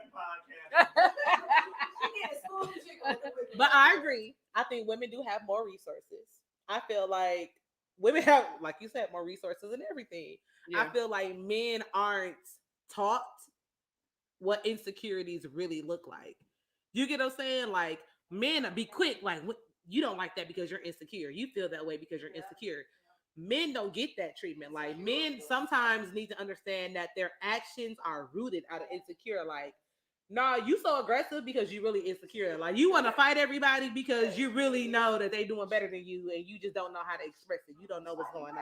But I agree. I think women do have more resources. I feel like women have, like you said, more resources and everything.
Yeah.
I feel like men aren't taught what insecurities really look like. You get what I'm saying? Like men be quick, like you don't like that because you're insecure. You feel that way because you're insecure. Men don't get that treatment. Like men sometimes need to understand that their actions are rooted out of insecure. Like, nah, you so aggressive because you really insecure. Like you want to fight everybody because you really know that they doing better than you and you just don't know how to express it. You don't know what's going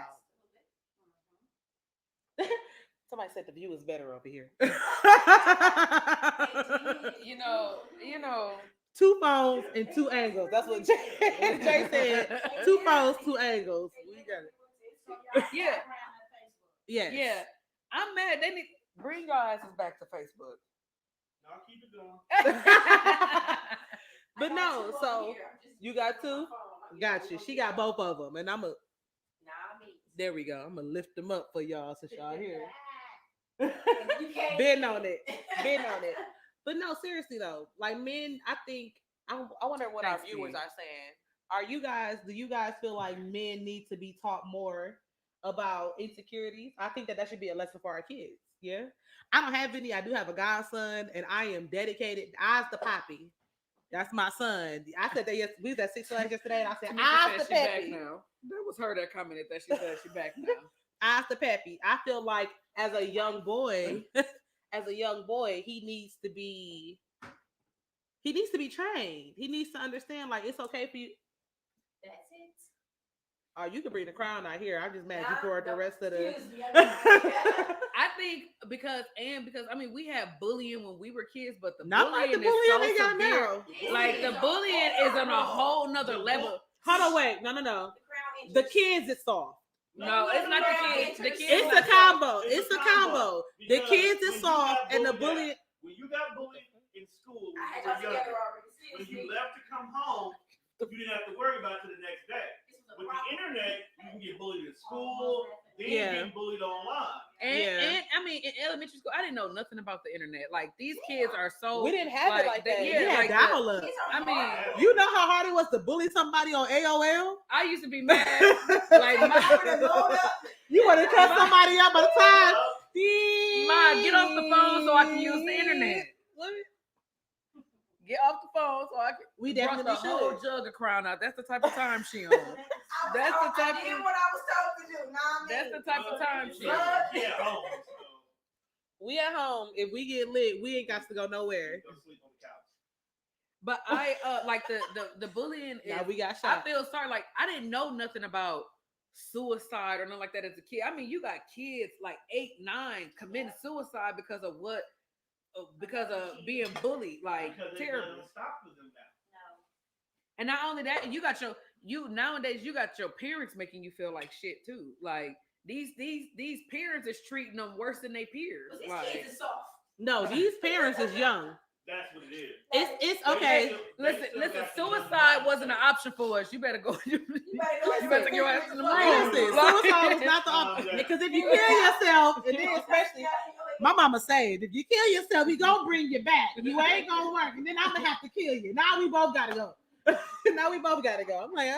on. Somebody said the view is better over here.
You know.
Two phones and two angles. That's what Jay said. Two phones, two angles. We got it.
Yeah.
Yes.
Yeah. I'm mad. They need bring your asses back to Facebook.
I'll keep it going.
But no, so you got two? Got you. She got both of them. And I'm there we go. I'm going to lift them up for y'all since y'all here. Been on it. But no, seriously though, like men, I think I wonder what our viewers are saying. Do you guys feel like men need to be taught more about insecurities? I think that should be a lesson for our kids. Yeah. I don't have any. I do have a godson and I am dedicated. Eyes the Poppy. That's my son. I said that we was at Six Flags yesterday and I said, Eyes the Peppy.
That was her that commented that she said she back now.
Eyes the Peppy. I feel like as a young boy, he needs to be trained. He needs to understand like it's okay for you.
That's it.
Oh, you can bring the crown out here. I'm just mad you poured the rest of the.
I think because I mean we had bullying when we were kids, but the
Not
bullying
like the bullying
is so
they got
severe.
now.
Like the bullying is on a whole nother level.
Hold on, wait, no. The kids is soft.
No, it's not the kids. The kids.
It's a combo. It's a combo. The kids is soft and the bullying.
When you got bullied in school,
I had
when
y'all
you were
together
younger,
already.
when you left to come home, you didn't have to worry about it the next day. With the internet, you can get bullied in school, then get bullied online.
And I mean, in elementary school, I didn't know nothing about the internet. Like these kids are so.
We didn't have it like that.
Yeah,
we had
like
dial-up.
I mean,
you know how hard it was to bully somebody on AOL?
I used to be mad. Like,
you want to cut somebody up by the time?
Ma, get off the phone so I can use the internet. Get off the phone so I can.
We definitely
brought the whole jug of Crown out. That's the type of time she on. That's the type.
I did what I was told to do.
That's the type of time she on.
Yeah, home.
We at home. If we get lit, we ain't got to go nowhere.
Go sleep on the couch.
But I like the bullying.
Now we got
I
shot.
feel sorry. Like I didn't know nothing about suicide or nothing like that as a kid. I mean, you got kids like 8, 9 committing suicide because of being bullied. Like
Because
terrible.
Stop with them now.
And not only that, you got your you nowadays you got your parents making you feel like shit too. Like these parents is treating them worse than their peers.
But these
Like
kids is soft.
No, these parents is young.
That's what it is.
It's
They
okay.
still- they
listen,
still
listen,
got the young
suicide wasn't an
mindset.
option for us. You better go. You,
You better go.
you better take your ass in the room.
Listen,
Like-
suicide was not the option. Because if you kill yourself, and then especially my mama said, if you kill yourself, he gonna bring you back. You ain't gonna work, and then I'm gonna have to kill you. Now we both gotta go. Now we both gotta go. I'm like,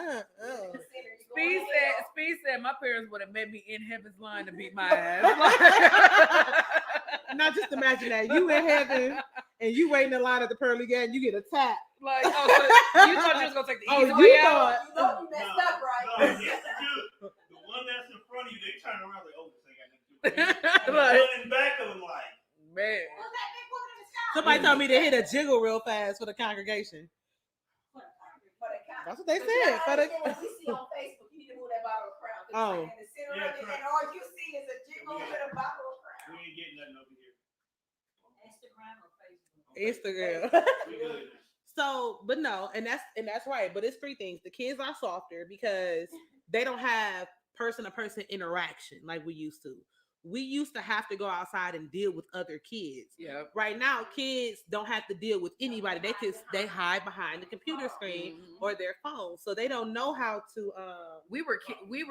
Speed said my parents would have met me in heaven's line to beat my ass.
Now just imagine that you in heaven and you waiting in line at the pearly gate and you get a tap.
Like, oh, so you thought you was gonna take the
Oh,
easy
you
way out?
thought-
You know you messed up, right?
No, yes, dude. The one that's in front of you, they turn around like, oh, this ain't got nothing to do with it.
Like,
The one in back of them, like,
man.
What's that big woman in the sky?
Somebody told me to hit a jiggle real fast for the congregation.
For the count.
That's what they
But you
said.
gotta
For the,
understand what we see on Facebook, you need to move that bottle of crown. 'Cause
Oh.
it's like in the center
Yeah,
of it,
correct.
and all you see is a jiggle with a bottle of crown.
we ain't getting nothing over here.
Instagram or Facebook.
Instagram.
We good.
So, but no, and that's right. But it's three things. The kids are softer because they don't have person to person interaction like we used to. We used to have to go outside and deal with other kids.
Yeah.
Right now, kids don't have to deal with anybody. They hide behind the computer screen
Mhm.
or their phone, so they don't know how to.
We were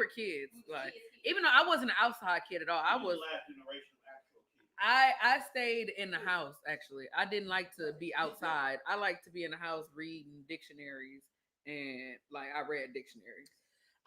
kids. Like, even though I wasn't an outside kid at all, I
We
was.
the last generation of actual kids.
I stayed in the house. Actually, I didn't like to be outside. I like to be in the house reading dictionaries, and like I read dictionaries.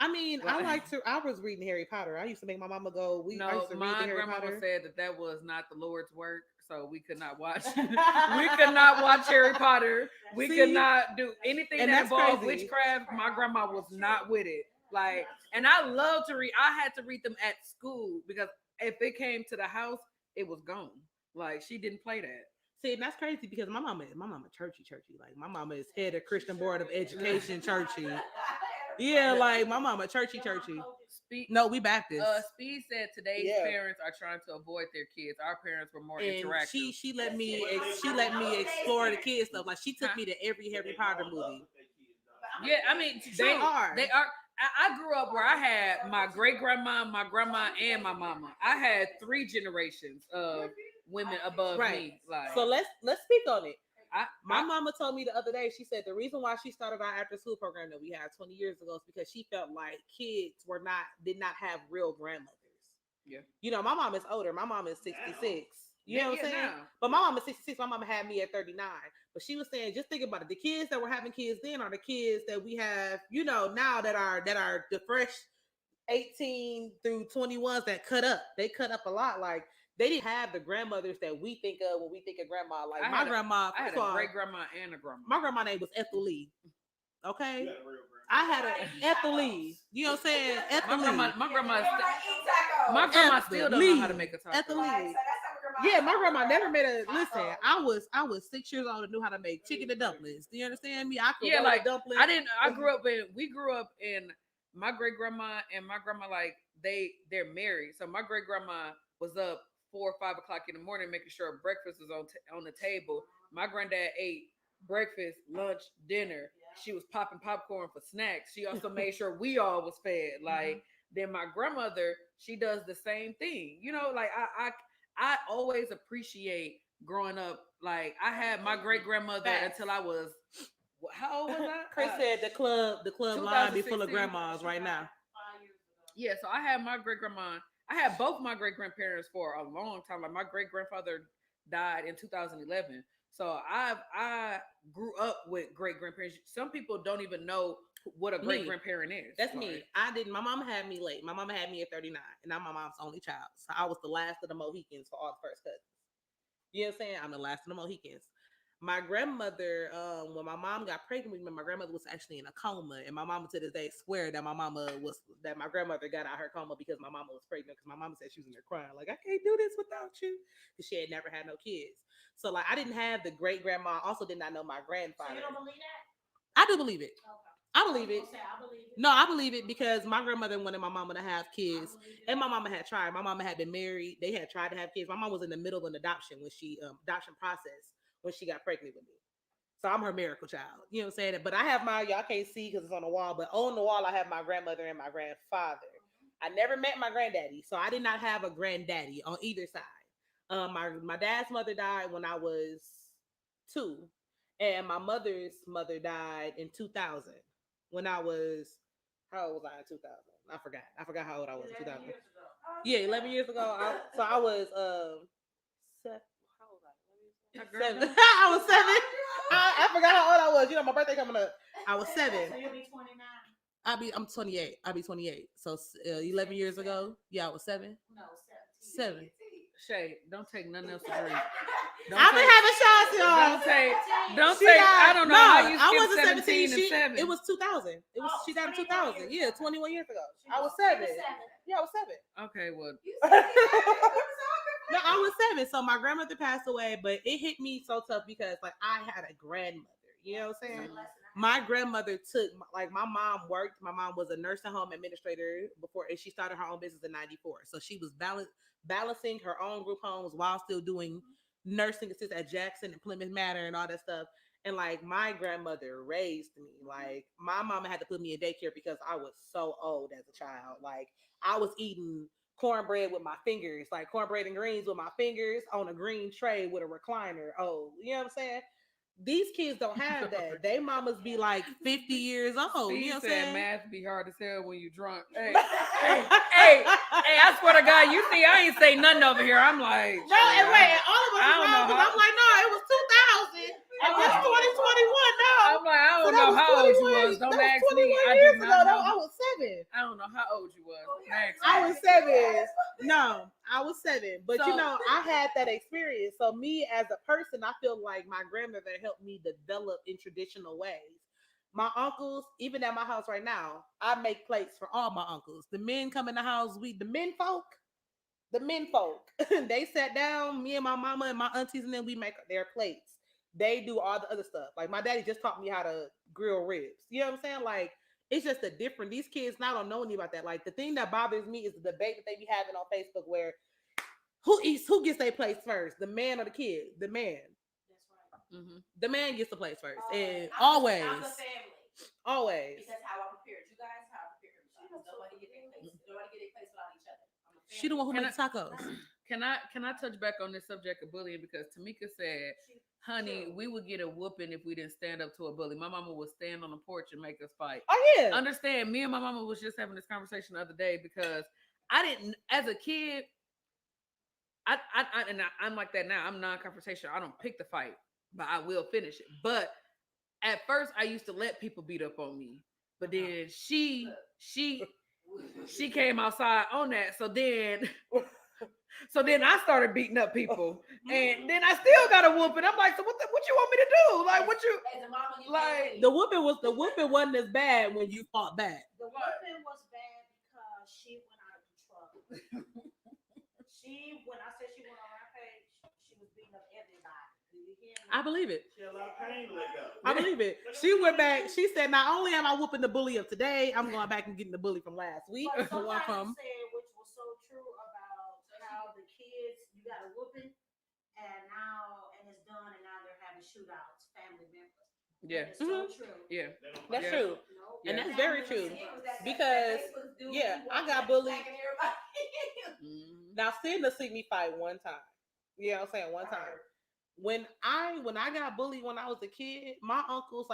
I mean,
Well,
I was reading Harry Potter. I used to make my mama go. I
No,
used to read the
my
Harry
grandmama
Potter.
said that was not the Lord's work, so we could not watch. we could not watch Harry Potter. We
See?
could not do anything
And
that
that's
involved
crazy.
witchcraft. My grandma was not with it. Like, and I love to read. I had to read them at school because if it came to the house, it was gone. Like, she didn't play that.
See, and that's crazy because my mama churchy. Like my mama is head of Christian Board of Education churchy. Yeah, like my mama churchy.
Speed,
No, we Baptist.
Speed said today's
Yeah.
parents are trying to avoid their kids. Our parents were more
And
interactive.
she let me explore the kids stuff. Like she took me to every Harry Potter movie.
Yeah, I mean,
They are.
They are. I grew up where I had my great grandma, my grandma, and my mama. I had 3 generations of women above
Right.
me. Like,
So let's speak on it. My
I-
mama told me the other day, she said the reason why she started our after school program that we had 20 years ago is because she felt like kids did not have real grandmothers.
Yeah.
You know, my mom is older. My mom is 66. You know what I'm saying?
now.
But my mom is 66. My mama had me at 39. But she was saying, just think about it. The kids that were having kids then are the kids that we have, you know, now that are the fresh 18 through 21s that cut up. They cut up a lot. Like they didn't have the grandmothers that we think of when we think of grandma. Like
I
my
had a-
grandma,
I had
first
a
of all,
great grandma and a grandma.
my grandma name was Ethel Lee.
You
Okay.
got a real grandma.
I had a Ethel Lee. You know what I'm saying? Ethel Lee.
My grandma,
My
my grandma
Ethel
still don't know how to
Lee.
make a taco.
Ethel Lee. Yeah, my grandma never made a listen. I was 6 years old and knew how to make chicken and dumplings. Do you understand me? I could
Yeah,
roll
like,
a dumpling.
We grew up in my great grandma and my grandma, like they're married. So my great grandma was up 4 or 5 o'clock in the morning making sure breakfast was on the table. My granddad ate breakfast, lunch, dinner. She was popping popcorn for snacks. She also made sure we all was fed. Like then my grandmother, she does the same thing. You know, like I always appreciate growing up. Like I had my great grandmother until I was how old was I?
Chris said the club line be full of
2016.
grandmas right now.
5 years ago.
Yeah, so I had my great grandma. I had both my great grandparents for a long time. Like my great grandfather died in 2011. So I grew up with great grandparents. Some people don't even know what a great grandparent is.
That's
Like,
me. I didn't. My mama had me late. My mama had me at 39, and I'm my mom's only child. So I was the last of the Mohicans for all the first cousins. You know what I'm saying? I'm the last of the Mohicans. My grandmother, when my mom got pregnant with me, my grandmother was actually in a coma, and my mama to this day swear that my grandmother got out her coma because my mama was pregnant. Because my mama said she was in there crying, like I can't do this without you, because she had never had no kids. So like I didn't have the great grandma. Also did not know my
So
grandfather.
you don't believe that?
I do believe it.
Okay.
I believe it.
Say, I believe it.
No, I believe it because my grandmother wanted my mama to have kids, and my mama had tried. My mama had been married; they had tried to have kids. My mom was in the middle of an adoption process when she got pregnant with me. So I'm her miracle child. You know what I'm saying? But I have my, y'all can't see because it's on the wall, but on the wall I have my grandmother and my grandfather. I never met my granddaddy, so I did not have a granddaddy on either side. My dad's mother died when I was 2, and my mother's mother died in 2000. When I was, how old was I in 2000? I forgot. I forgot how old I was in 2000. Yeah, 11 years ago. So I was how old was I? 7. I was 7. I forgot how old I was. You know, my birthday coming up. I was 7.
So you'll be 29.
I'm 28. I'll be 28. So 11 years ago, yeah, I was 7.
No,
7.
Shay, don't take nothing else to drink.
I've been having shots, y'all.
Don't
She
say.
died-
I don't know
no,
how you
I
skipped
wasn't
17 and
She,
7.
it was 2000. It was she died in 2000. Yeah, 21 years ago. I was 7. Yeah, I was 7.
Okay, well,
No, I was 7. So my grandmother passed away, but it hit me so tough because like I had a grandmother. You know what I'm saying? My grandmother took like my mom worked. My mom was a nursing home administrator before, and she started her own business in '94. So she was balancing her own group homes while still doing nursing assist at Jackson and Plymouth Manor and all that stuff. And like my grandmother raised me. Like my mama had to put me in daycare because I was so old as a child. Like I was eating cornbread with my fingers, like cornbread and greens with my fingers on a green tray with a recliner. Oh, you know what I'm saying? These kids don't have that. They mamas be like 50 years old.
Steve
You know what I'm
said
saying?
math be hard as hell when you drunk. Hey, I swear to God, you see, I ain't say nothing over here. I'm like,
No, and wait, and all of us
I
is
don't
wrong
know
because
how-
I'm like, no, it was 2000 and it's 2021 now.
I'm like, I
So
don't
that
know
was
how old you
21
was. Don't
that was
ask me.
21
I
years
do
ago.
not know.
I was 7.
I don't know how old you was. Don't ask me.
I was 7. No, I was 7. But you
So-
know, I had that experience. So me as a person, I feel like my grandmother helped me develop in traditional ways. My uncles, even at my house right now, I make plates for all my uncles. The men come in the house, the men folk, they sat down, me and my mama and my aunties, and then we make their plates. They do all the other stuff. Like my daddy just taught me how to grill ribs. You know what I'm saying? Like it's just a different. These kids now don't know any about that. Like the thing that bothers me is the debate that they be having on Facebook where who gets their plates first, the man or the kid? The man.
That's right.
Mhm.
The man gets the plates first, and
I'm
always,
the family.
always.
Because how I'm prepared. You guys, how I'm prepared. Nobody get their place. Nobody get their place without each other. I'm a
She the one who
Can
makes tacos.
Can I touch back on this subject of bullying because Tamika said, "Honey, we would get a whooping if we didn't stand up to a bully. My mama would stand on the porch and make us fight."
Oh yeah.
Understand? Me and my mama was just having this conversation the other day because I didn't, as a kid, I'm like that now. I'm non-confrontational. I don't pick the fight, but I will finish it. But at first, I used to let people beat up on me, but then she came outside on that. So then I started beating up people, and then I still got a whooping. I'm like, so what you want me to do? Like, what you
As a mama, you
like?
can't
The whooping wasn't as bad when you fought back.
The whooping was bad because she went out of control. When I said she went on her page, she was beating up everybody. Do you hear me?
I believe it.
She had a lot of pain to let go.
I believe it. She went back. She said, "Not only am I whooping the bully of today, I'm going back and getting the bully from last week."
But
The one
somebody
from
said, which was so true about how the kids, you got a whooping, and it's done, and now they're having shootouts, family members.
Yeah.
That is so true.
Yeah.
that's
Yeah.
true,
No,
and
Yeah.
that's very true. Because I got bullied. Now, Cinda see me fight one time. You know what I'm saying? One time. When I got bullied when I was a kid, my uncles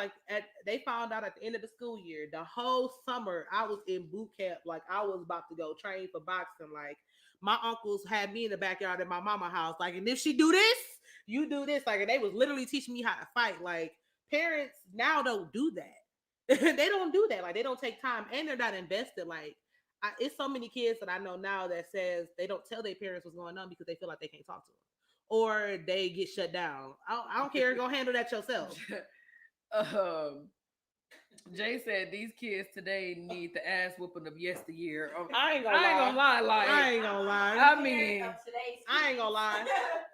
they found out at the end of the school year. The whole summer I was in boot camp, like I was about to go train for boxing. Like my uncles had me in the backyard at my mama house, like, and if she do this, you do this, like, and they was literally teaching me how to fight. Like parents now don't do that. They don't do that. Like they don't take time, and they're not invested. Like it's so many kids that I know now that says they don't tell their parents what's going on because they feel like they can't talk to them. Or they get shut down. I don't care. Go handle that yourself.
Jay said these kids today need the ass whooping of yesteryear.
I ain't gonna
lie. Like
I ain't gonna lie.
I mean,
I ain't gonna lie.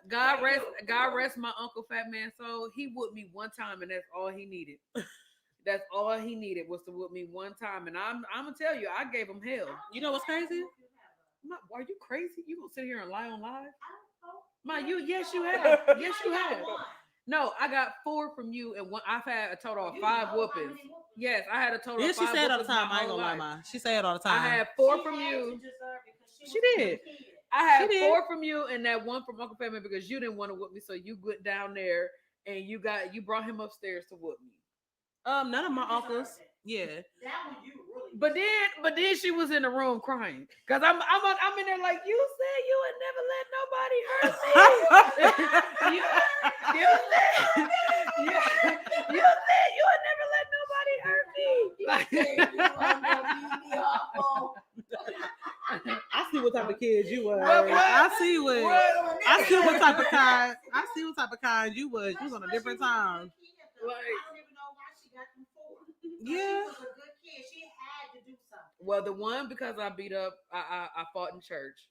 God rest my Uncle Fat Man soul. He whooped me one time, and that's all he needed. That's all he needed was to whoop me one time, and I'm gonna tell you, I gave him hell.
You know what's crazy?
Are you crazy? You gonna sit here and lie on live?
I don't know.
Ma, yes you have. Yes you have. No, I got 4 from you, and one. I've had a total of
You
5
know how
whoopings.
many whoopings?
Yes, I had a total
Yeah,
of
she
5
say it all the
whoopings my
time. I ain't
whole
gonna lie,
life.
ma. She say it all the
I
time.
had 4
She
from
had to
you.
deserve it 'cause
She
was a
did.
good kid.
I
She
had
did.
4 from you, and that one from Uncle Family because you didn't want to whoop me, so you went down there and you brought him upstairs to whoop me.
None of my
You deserve
uncles.
it.
Yeah.
That one you really.
But then she was in the room crying because I'm in there like you said you would never let nobody hurt me. You said you said you would never let nobody hurt me.
I see what type of kids you was.
What?
I see what. I see what type of
kid.
kind. I see what type of kind you was. You was on a different time.
I don't even know why she got them 4.
Yeah.
She was a good kid. She had to do something.
Well, the one because I beat up, I fought in church.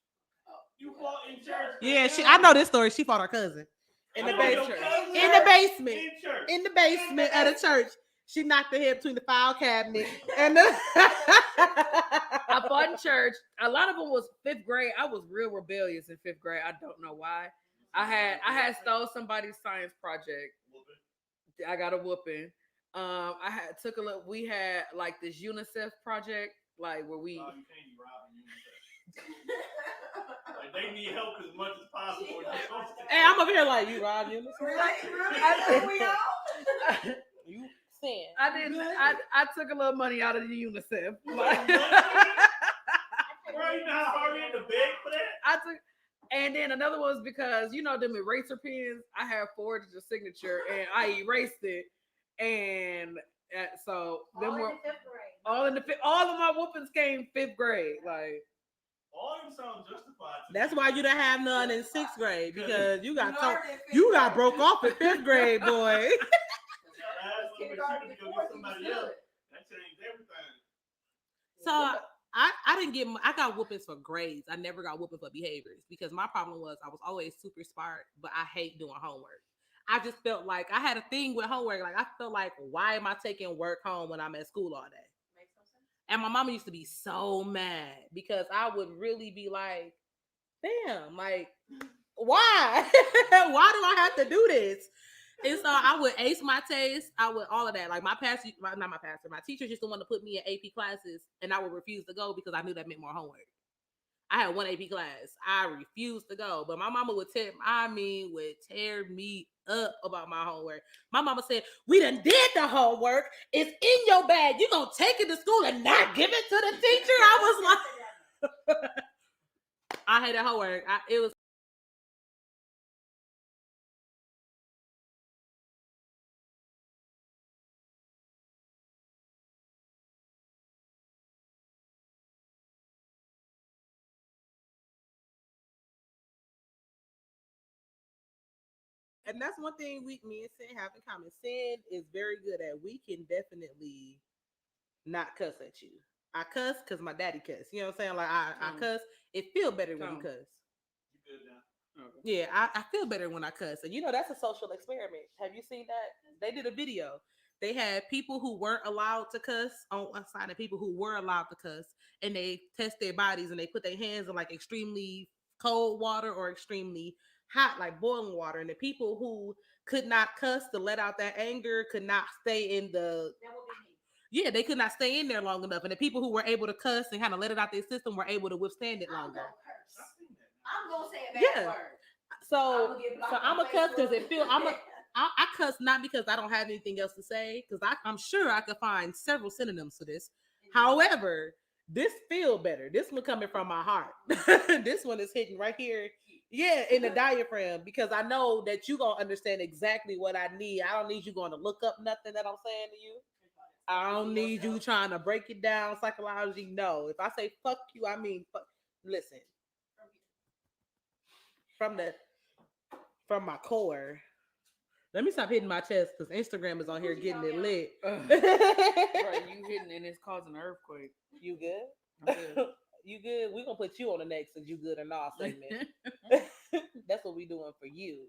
You fought in church.
Yeah, I know this story. She fought her cousin in the
I know your
basement.
cousin
In the basement.
In church.
In the basement of the church. She knocked her head between the file cabinet and the
I fought in church. A lot of them was 5th grade. I was real rebellious in 5th grade. I don't know why. I had stole somebody's science project. I got a whooping. I had took a look. We had like this UNICEF project, like where we.
Oh, you can't be robbing UNICEF. Like they need help as much as possible.
Hey, I'm over here like you, Rob. You you saying?
I didn't. I took a little money out of the UNICEF.
Bro, you know how hard we had to beg for that?
I took, and then another one was because you know them eraser pens. I had forged the signature and I erased it, and so them were all in the all of my whoopings came 5th grade. Like
All them sound justified.
That's why you didn't have none in 6th grade because you got you got broke off in 5th grade, boy.
That changed everything.
So I didn't get I got whoopings for grades. I never got whooping for behaviors because my problem was I was always super smart, but I hate doing homework. I just felt like I had a thing with homework. Like I felt like, why am I taking work home when I'm at school all day? And my mama used to be so mad because I would really be like, damn, like, why? Why do I have to do this? And so I would ace my test. I would all of that. Like my pastor, not my pastor, my teachers used to want to put me in AP classes, and I would refuse to go because I knew that meant more homework. I had one AP class. I refused to go, but my mama would tear me up about my homework. My mama said, "We done did the homework. It's in your bag. You gonna take it to school and not give it to the teacher?" I was like, I hated homework. It was. And that's one thing me and Sin have in common. Sin is very good at. We can definitely not cuss at you. I cuss because my daddy cuss. You know what I'm saying? Like I cuss. It feel better when you cuss.
You good now?
okay.
Yeah, I feel better when I cuss. And you know that's a social experiment. Have you seen that? They did a video. They had people who weren't allowed to cuss on one side and people who were allowed to cuss, and they test their bodies and they put their hands in like extremely cold water or extremely hot, like boiling water. And the people who could not cuss to let out that anger could not stay in the they could not stay in there long enough. And the people who were able to cuss and kind of let it out their system were able to withstand it longer.
I'm gonna say a bad word.
So I'm a cuss because I cuss not because I don't have anything else to say, because I'm sure I could find several synonyms for this. However, this feel better. This one coming from my heart. This one is hitting right here. Yeah, in the diaphragm, because I know that you're going to understand exactly what I need. I don't need you going to look up nothing that I'm saying to you. I don't need you trying to break it down psychologically. No, if I say fuck you, I mean fuck. Listen, from my core. Let me stop hitting my chest because Instagram is on here getting it lit.
Right, you hitting and it's causing an earthquake.
You good?
I'm good.
You good? We're gonna put you on the next "Is You Good or Not" segment. That's what we doing for you.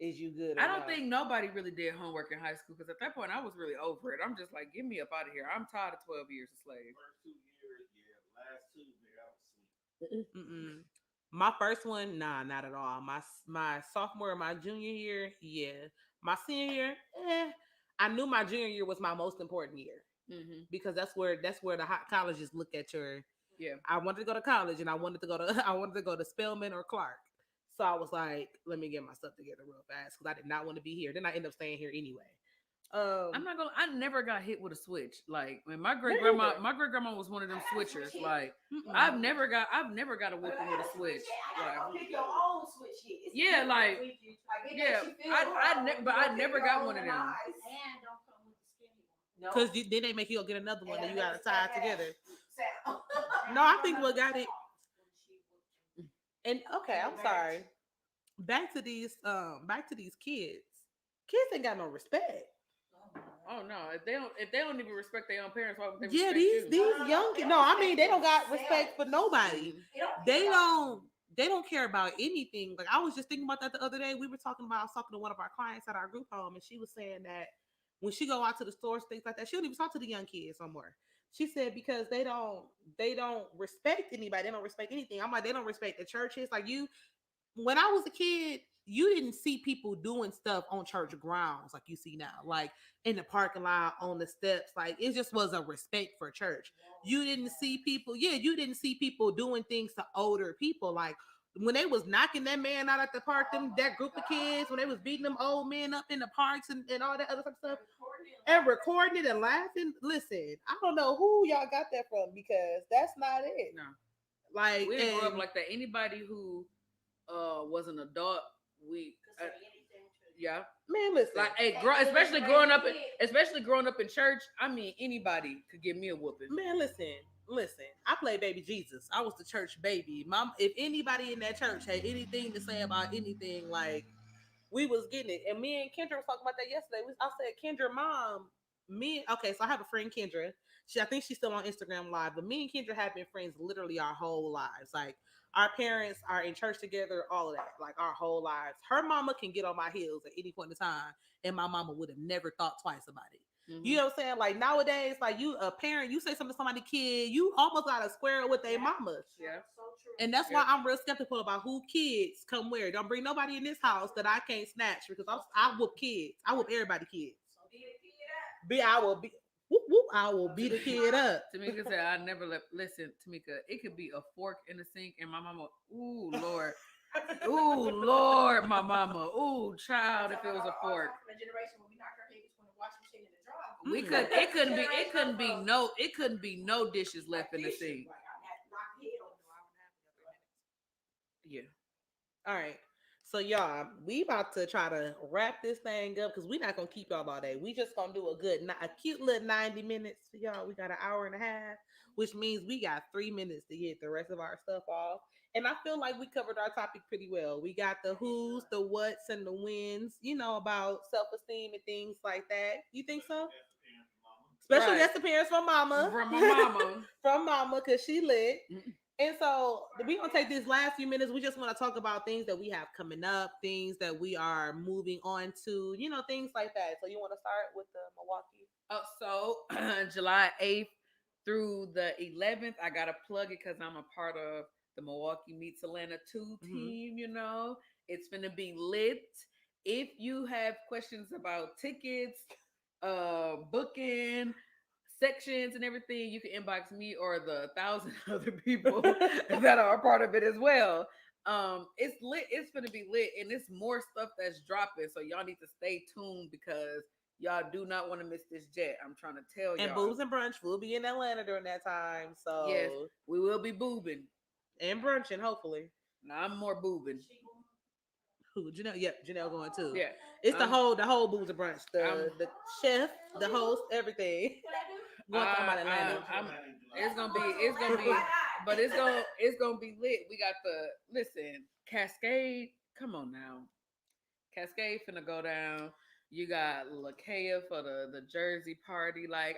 Is you good or
I don't
not?
think nobody really did homework in high school because at that point I was really over it. I'm just like, get me up out of here. I'm tired of 12 years a slave.
First 2 years, yeah. Last 2, man, I was asleep.
Mm-mm. My first one, nah, not at all. My sophomore and my junior year, yeah. My senior year, I knew my junior year was my most important year because that's where the hot colleges look at your.
Yeah.
I wanted to go to college and I wanted to go to I wanted to go to Spelman or Clark. So I was like, let me get my stuff together real fast because I did not want to be here. Then I ended up staying here anyway.
I'm not gonna. I never got hit with a switch. Like when my
Me
great grandma, my great grandma was one of them
I got
switchers.
switch hit.
Like
Mm-mm.
I've never got a
But
whooping
I
with a switch.
I gotta
Like,
pick your own switch hit. It's
Yeah,
different.
like,
it
yeah,
makes you feel
but I
you
never
pick
got
your
one of
own
them.
eyes.
And don't come with the skinny one.
No.
Because then they make you go get another one and you gotta tie it together.
Sound.
No, I think what got it. And okay, I'm sorry. Back to these kids. Kids ain't got no respect.
Oh no, if they don't even respect their own parents, why would they
Yeah,
respect
these
you?
young kids. No, I mean they don't got respect for nobody.
They
They don't care about anything. Like I was just thinking about that the other day. I was talking to one of our clients at our group home, and she was saying that when she go out to the stores, things like that, she don't even talk to the young kids no more. She said because they don't respect anybody. They don't respect anything. I'm like, they don't respect the churches. Like when I was a kid, you didn't see people doing stuff on church grounds like you see now, like in the parking lot, on the steps. Like it just was a respect for church. You didn't see people, you didn't see people doing things to older people. Like when they was knocking that man out at the park, that group of kids, when they was beating them old men up in the parks and all that other stuff, and recording it and laughing. Listen, I don't know who y'all got that from because that's not it.
No,
Like
we didn't grow up like that. Anybody who was an adult, yeah.
Man, listen.
Like, hey, especially growing up in church. I mean, anybody could give me a whooping.
Man, listen. I played baby Jesus. I was the church baby. Mom, if anybody in that church had anything to say about anything, like we was getting it. And me and Kendra was talking about that yesterday. I said, Kendra, mom, okay, so I have a friend, Kendra. I think she's still on Instagram Live, but me and Kendra have been friends literally our whole lives. Like our parents are in church together, all of that, like our whole lives. Her mama can get on my heels at any point in time, and my mama would have never thought twice about it. You know what I'm saying? Like nowadays, like you a parent, you say something to somebody kid, you almost got to square it with their mama.
Yeah.
So true.
And that's why I'm real skeptical about who kids come where. Don't bring nobody in this house that I can't snatch because I whoop kids. I whoop everybody kids. I will be whoop whoop. I will beat a kid up.
Tamika said, "I never listen, Tamika. It could be a fork in the sink, and my mama. Ooh Lord, ooh Lord, my mama. Ooh child, if it was a fork." We could. It couldn't be. It couldn't be no. It couldn't be no dishes left in the sink. Yeah.
All right. So y'all, we about to try to wrap this thing up because we're not gonna keep y'all all day. We just gonna do a cute little 90 minutes for y'all. We got an hour and a half, which means we got 3 minutes to get the rest of our stuff off. And I feel like we covered our topic pretty well. We got the who's, the what's, and the wins, about self-esteem and things like that. You think so? Special guest appearance from Mama.
From my mama.
From Mama, because she lit. And so we're going to take these last few minutes. We just want to talk about things that we have coming up, things that we are moving on to, things like that. So you want to start with the Milwaukee?
So July 8th through the 11th, I got to plug it because I'm a part of the Milwaukee Meets Atlanta 2 team, It's going to be lit. If you have questions about tickets, booking, sections and everything, you can inbox me or the 1,000 other people that are a part of it as well. It's lit. It's gonna be lit, and it's more stuff that's dropping. So y'all need to stay tuned because y'all do not want to miss this jet. I'm trying to tell y'all.
And Boobs and Brunch will be in Atlanta during that time. So
yes, we will be boobing
and brunching, hopefully.
Now I'm more boobing.
Who? Janelle? Yep, Janelle going too.
Yeah,
it's the whole Boobs and Brunch. The chef, the host, everything.
It's gonna be, but it's gonna be lit. We got Cascade. Come on now, Cascade finna go down. You got LaKaya for the Jersey party. Like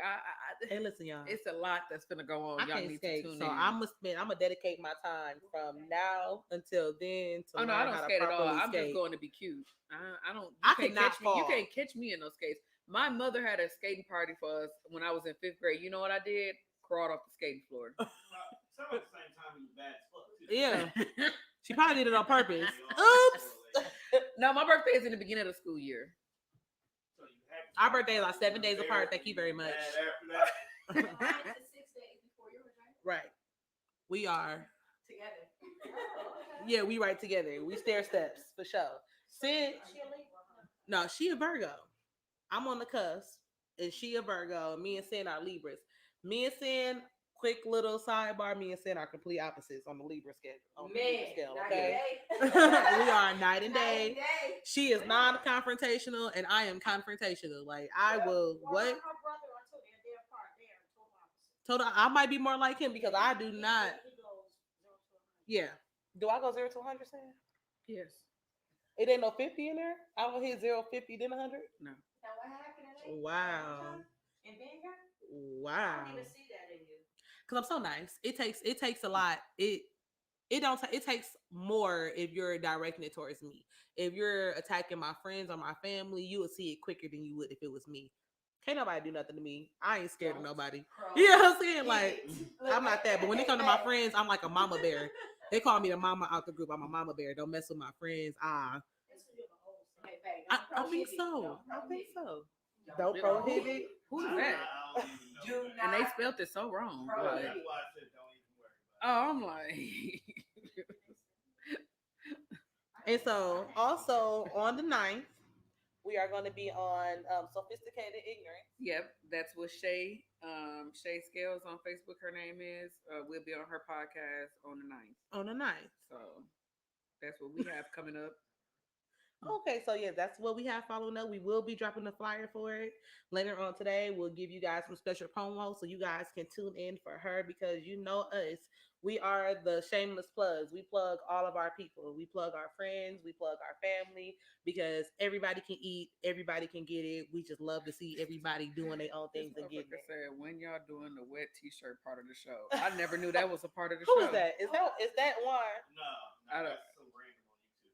hey, listen, y'all.
It's a lot that's gonna go on. Y'all need to tune in.
So I'm gonna dedicate my time from now until then.
Oh no, I don't skate at all. I'm just going to be cute. I don't.
I cannot fall.
You can't catch me in those skates. My mother had a skating party for us when I was in 5th grade. You know what I did? Crawled off the skating floor.
Some at the same time he was bad as fuck too.
Yeah. She probably did it on purpose. Oops.
No, my birthday is in the beginning of the school year.
Our birthdays are 7 days apart. Thank you very much.
After that.
Mine is 6 days before yours, right?
Right. We are.
Together.
Yeah, we right together. We stair steps for sure. Sid,
She a Libra, huh?
no, she a Virgo. I'm on the cusp, and she a Virgo. Me and Sin are Libras. Me and Sin, quick little sidebar. Me and Sin are complete opposites on the Libra scale. On the Libra scale, okay. We are night and day. She is non-confrontational, and I am confrontational. Like I will
Well,
what?
her brother are too. They're apart. They are total opposite.
Total. I might be more like him because I do not.
He goes 0 to 100.
Yeah. Do I go 0 to 100? Sam?
Yes.
It ain't no 50 in there. I will hit 0, 50, then 100.
No.
Now what happened? It ain't
Wow.
in Vegas? I
Wow.
don't even see that in you.
Because I'm so nice. It takes a lot. It takes more if you're directing it towards me. If you're attacking my friends or my family, you would see it quicker than you would if it was me. Can't nobody do nothing to me. I ain't scared of nobody. You know what I'm saying? Like I'm not that. But when it comes to my friends, I'm like a mama bear. They call me the mama out the group. I'm a mama bear. Don't mess with my friends.
It's because you're the host.
Okay, babe,
I
don't
think
prohibit.
so.
Don't
I think
prohibit.
so. Don't prohibit.
Who's
I
that?
don't even know
Do
that.
And they
not
spelled it so wrong.
Bro,
Like,
That's why I said don't even worry about it.
oh, I'm like,
And so, also on the 9th, we are going to be on Sophisticated Ignorance.
yep, that's what Shay, Shay Scales on Facebook, her name is. We'll be on her podcast on the 9th.
On the 9th.
So that's what we have coming up.
Okay, so yeah, that's what we have following up. We will be dropping the flyer for it later on today. We'll give you guys some special promo so you guys can tune in for her because you know us. We are the shameless plugs. We plug all of our people. We plug our friends. We plug our family because everybody can eat. Everybody can get it. We just love to see everybody doing their own
This
things and getting
motherfucker
it.
said, when y'all doing the wet t-shirt part of the show? I never knew that was a part of the
Who
show.
is that? Is that one?
No,
I don't-
that's some random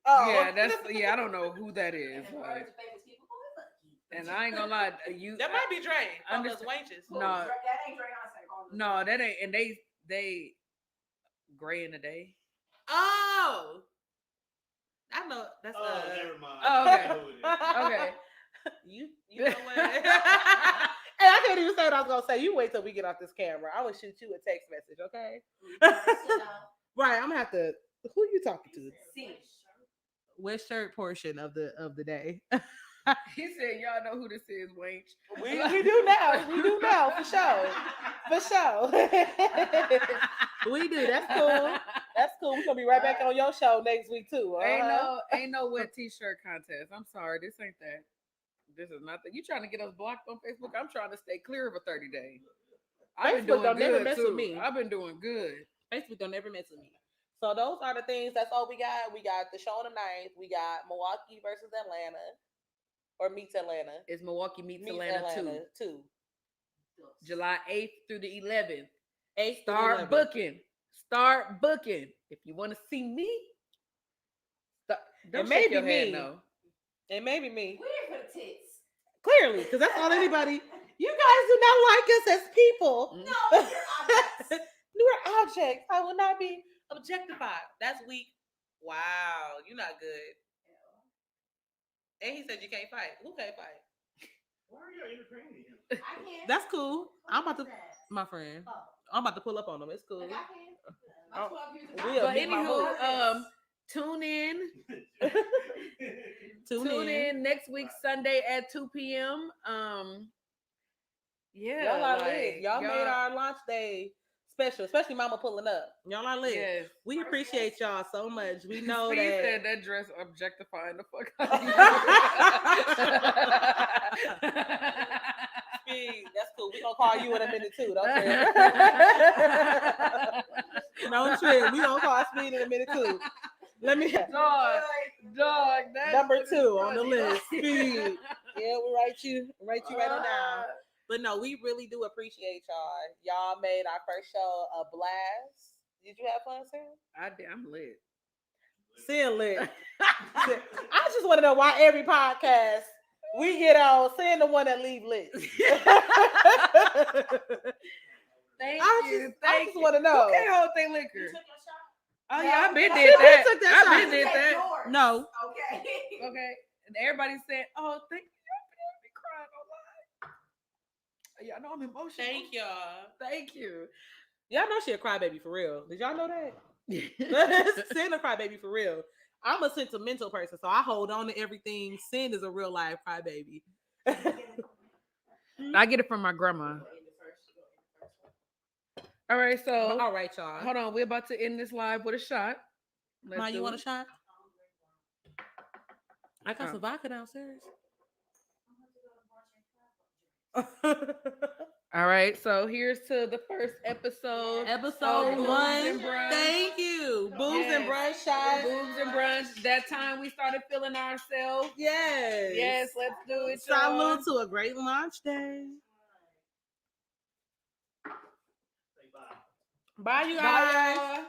on YouTube.
Oh,
Yeah, I don't know who that is.
And the
Like,
birds are famous people. Who is that?
and I ain't gonna lie, you
that might be Dre from those
Understand-
wages.
Who?
No.
That ain't Dre Hunsaker.
no, that ain't. And they gray in the day.
Oh, I know that's
Oh, never mind.
Oh,
I
okay.
know who it is.
Okay.
You know what? And I can't even say what I was gonna say. You wait till we get off this camera. I will shoot you a text message, okay? Right, I'm gonna have to. Who you talking to?
See.
West shirt portion of the day.
He said, "Y'all know who this is, Wench."
We do now. We do now for sure. For sure. We do. That's cool. That's cool. We're gonna be right back on your show next week too.
Ain't no wet t-shirt contest. I'm sorry, this ain't that. This is not that. You trying to get us blocked on Facebook? I'm trying to stay clear of a 30 day. I've been
Facebook
doing
don't never
good
mess
too.
with me.
I've been doing good.
Facebook don't ever mess with me. So those are the things. That's all we got. We got the show on the 9th. We got Milwaukee versus Atlanta, or meets Atlanta.
It's Milwaukee meets
Meets
Atlanta, 2.
2.
July 8th through the 11th.
8th through
Start
11th.
booking. Start booking. If you want to see me, don't
It
shake
may
your
be
head,
me.
no.
It may be me.
We're for the tits.
Clearly, because that's all anybody. You guys do not like us as people.
No, you're objects.
We're objects. I will not be objectified. That's weak. Wow, you're not good. And he said you can't fight. Who can't fight?
Why are you entertaining him?
I can't.
That's cool. I'm about to,
Who's that?
my friend.
Oh.
I'm about to pull up on him. It's cool.
Like, I can. My
Oh,
12 years of
we'll
But
meet my
anywho, tune in.
Tune in.
next week Sunday at 2 p.m. Yeah,
Y'all are
like,
lit. Y'all made our launch day special, especially Mama pulling up. Y'all are lit.
Yes.
We appreciate y'all so much. We know
Steve
that.
said that dress objectifying the fuck out of you.
Speed, that's cool. We gonna call you in a minute too. Don't trip. No trip. We gonna call Speed in a minute too. Let me
dog. That
number
shit is
2 on the
funny.
list. Speed. Yeah, we write you right on down. But no, we really do appreciate y'all. Y'all made our first show a blast. Did you have fun, Sam?
I'm lit.
Sin lit. I just want to know why every podcast we get on, Sin the one that leave lit.
Thank
I
you.
just want to know.
Who can't hold their
You
liquor?
took your shot?
Oh
No,
yeah, I been
I
did
been
that.
took that
I been
shot.
did that.
yours.
No.
Okay.
Okay. And everybody said, "Oh, thank you." I be crying online. Y'all know I'm emotional.
Thank y'all.
Thank you.
Y'all know she a crybaby for real. Did y'all know that? Sin a crybaby for real. I'm a sentimental person, so I hold on to everything. Sin is a real life crybaby.
I get it from my grandma. All right, so
All right, y'all.
hold on. We're about to end this live with a shot. Let's
Ma,
do
you want
it.
a shot? I got some vodka downstairs.
All right, so here's to the first episode.
Episode
Boobs
1.
and Brunch.
Thank you. Boobs and
Yes.
brunch shot.
Boobs and Brunch. That time we started feeling ourselves.
Yes.
Yes, let's do it, y'all.
Salute to a great launch day.
Say bye.
Bye, you
Bye,
guys.
y'all.